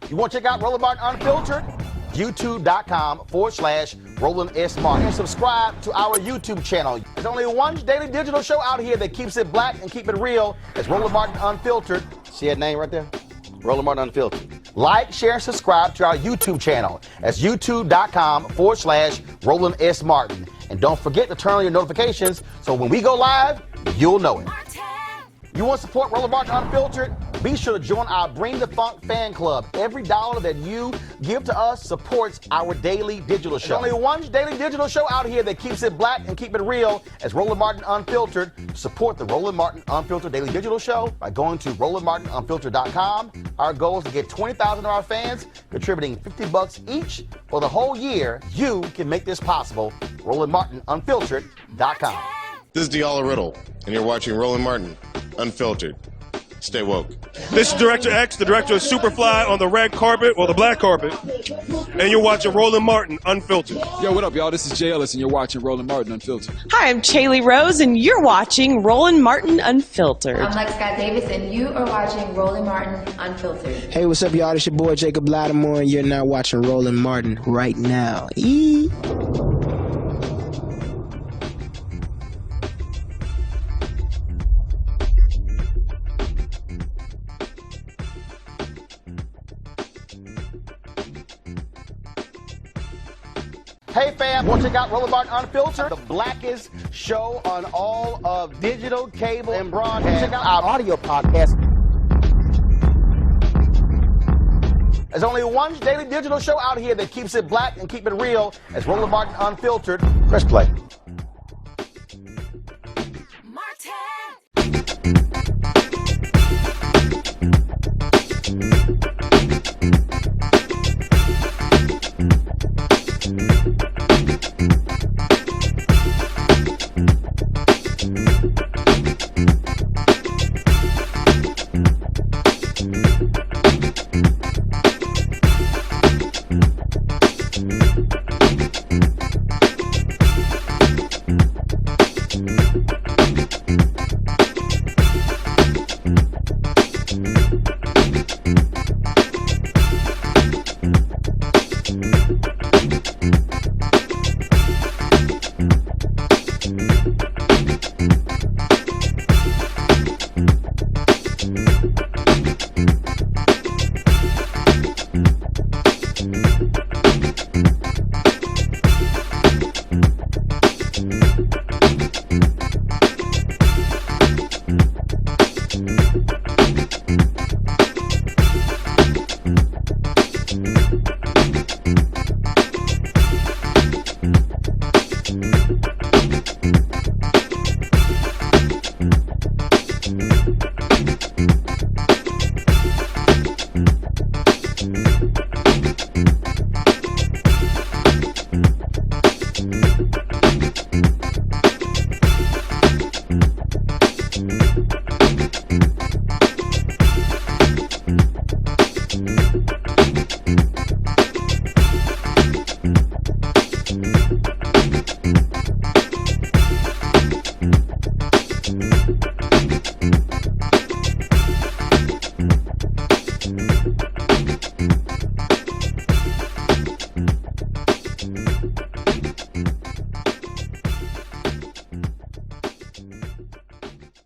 You want to check out Roland Martin Unfiltered? YouTube.com/Roland S. Martin. And subscribe to our YouTube channel. There's only one daily digital show out here that keeps it black and keep it real. It's Roland Martin Unfiltered. See that name right there? Roland Martin Unfiltered. Like, share, and subscribe to our YouTube channel. That's YouTube.com/Roland S. Martin. And don't forget to turn on your notifications so when we go live, you'll know it. You want to support Roland Martin Unfiltered? Be sure to join our Bring the Funk fan club. Every dollar that you give to us supports our daily digital show. There's only one daily digital show out here that keeps it black and keep it real. It's Roland Martin Unfiltered. Support the Roland Martin Unfiltered daily digital show by going to RolandMartinUnfiltered.com. Our goal is to get 20,000 of our fans contributing $50 each for the whole year. You can make this possible. RolandMartinUnfiltered.com.
This is Diala Riddle, and you're watching Roland Martin Unfiltered. Stay woke.
This is Director X, the director of Superfly on the red carpet, or the black carpet, and you're watching Roland Martin Unfiltered.
Yo, what up, y'all? This is Jay Ellis, and you're watching Roland Martin Unfiltered.
Hi, I'm Chaley Rose, and you're watching Roland Martin Unfiltered.
I'm Lex Scott Davis, and you are watching Roland Martin Unfiltered.
Hey, what's up, y'all? It's your boy Jacob Lattimore, and you're now watching Roland Martin right now.
Hey fam, want to check out Roland Martin Unfiltered? The blackest show on all of digital, cable, and broadcast. Check out our audio podcast. There's only one daily digital show out here that keeps it black and keep it real. It's Roland Martin Unfiltered. Press play.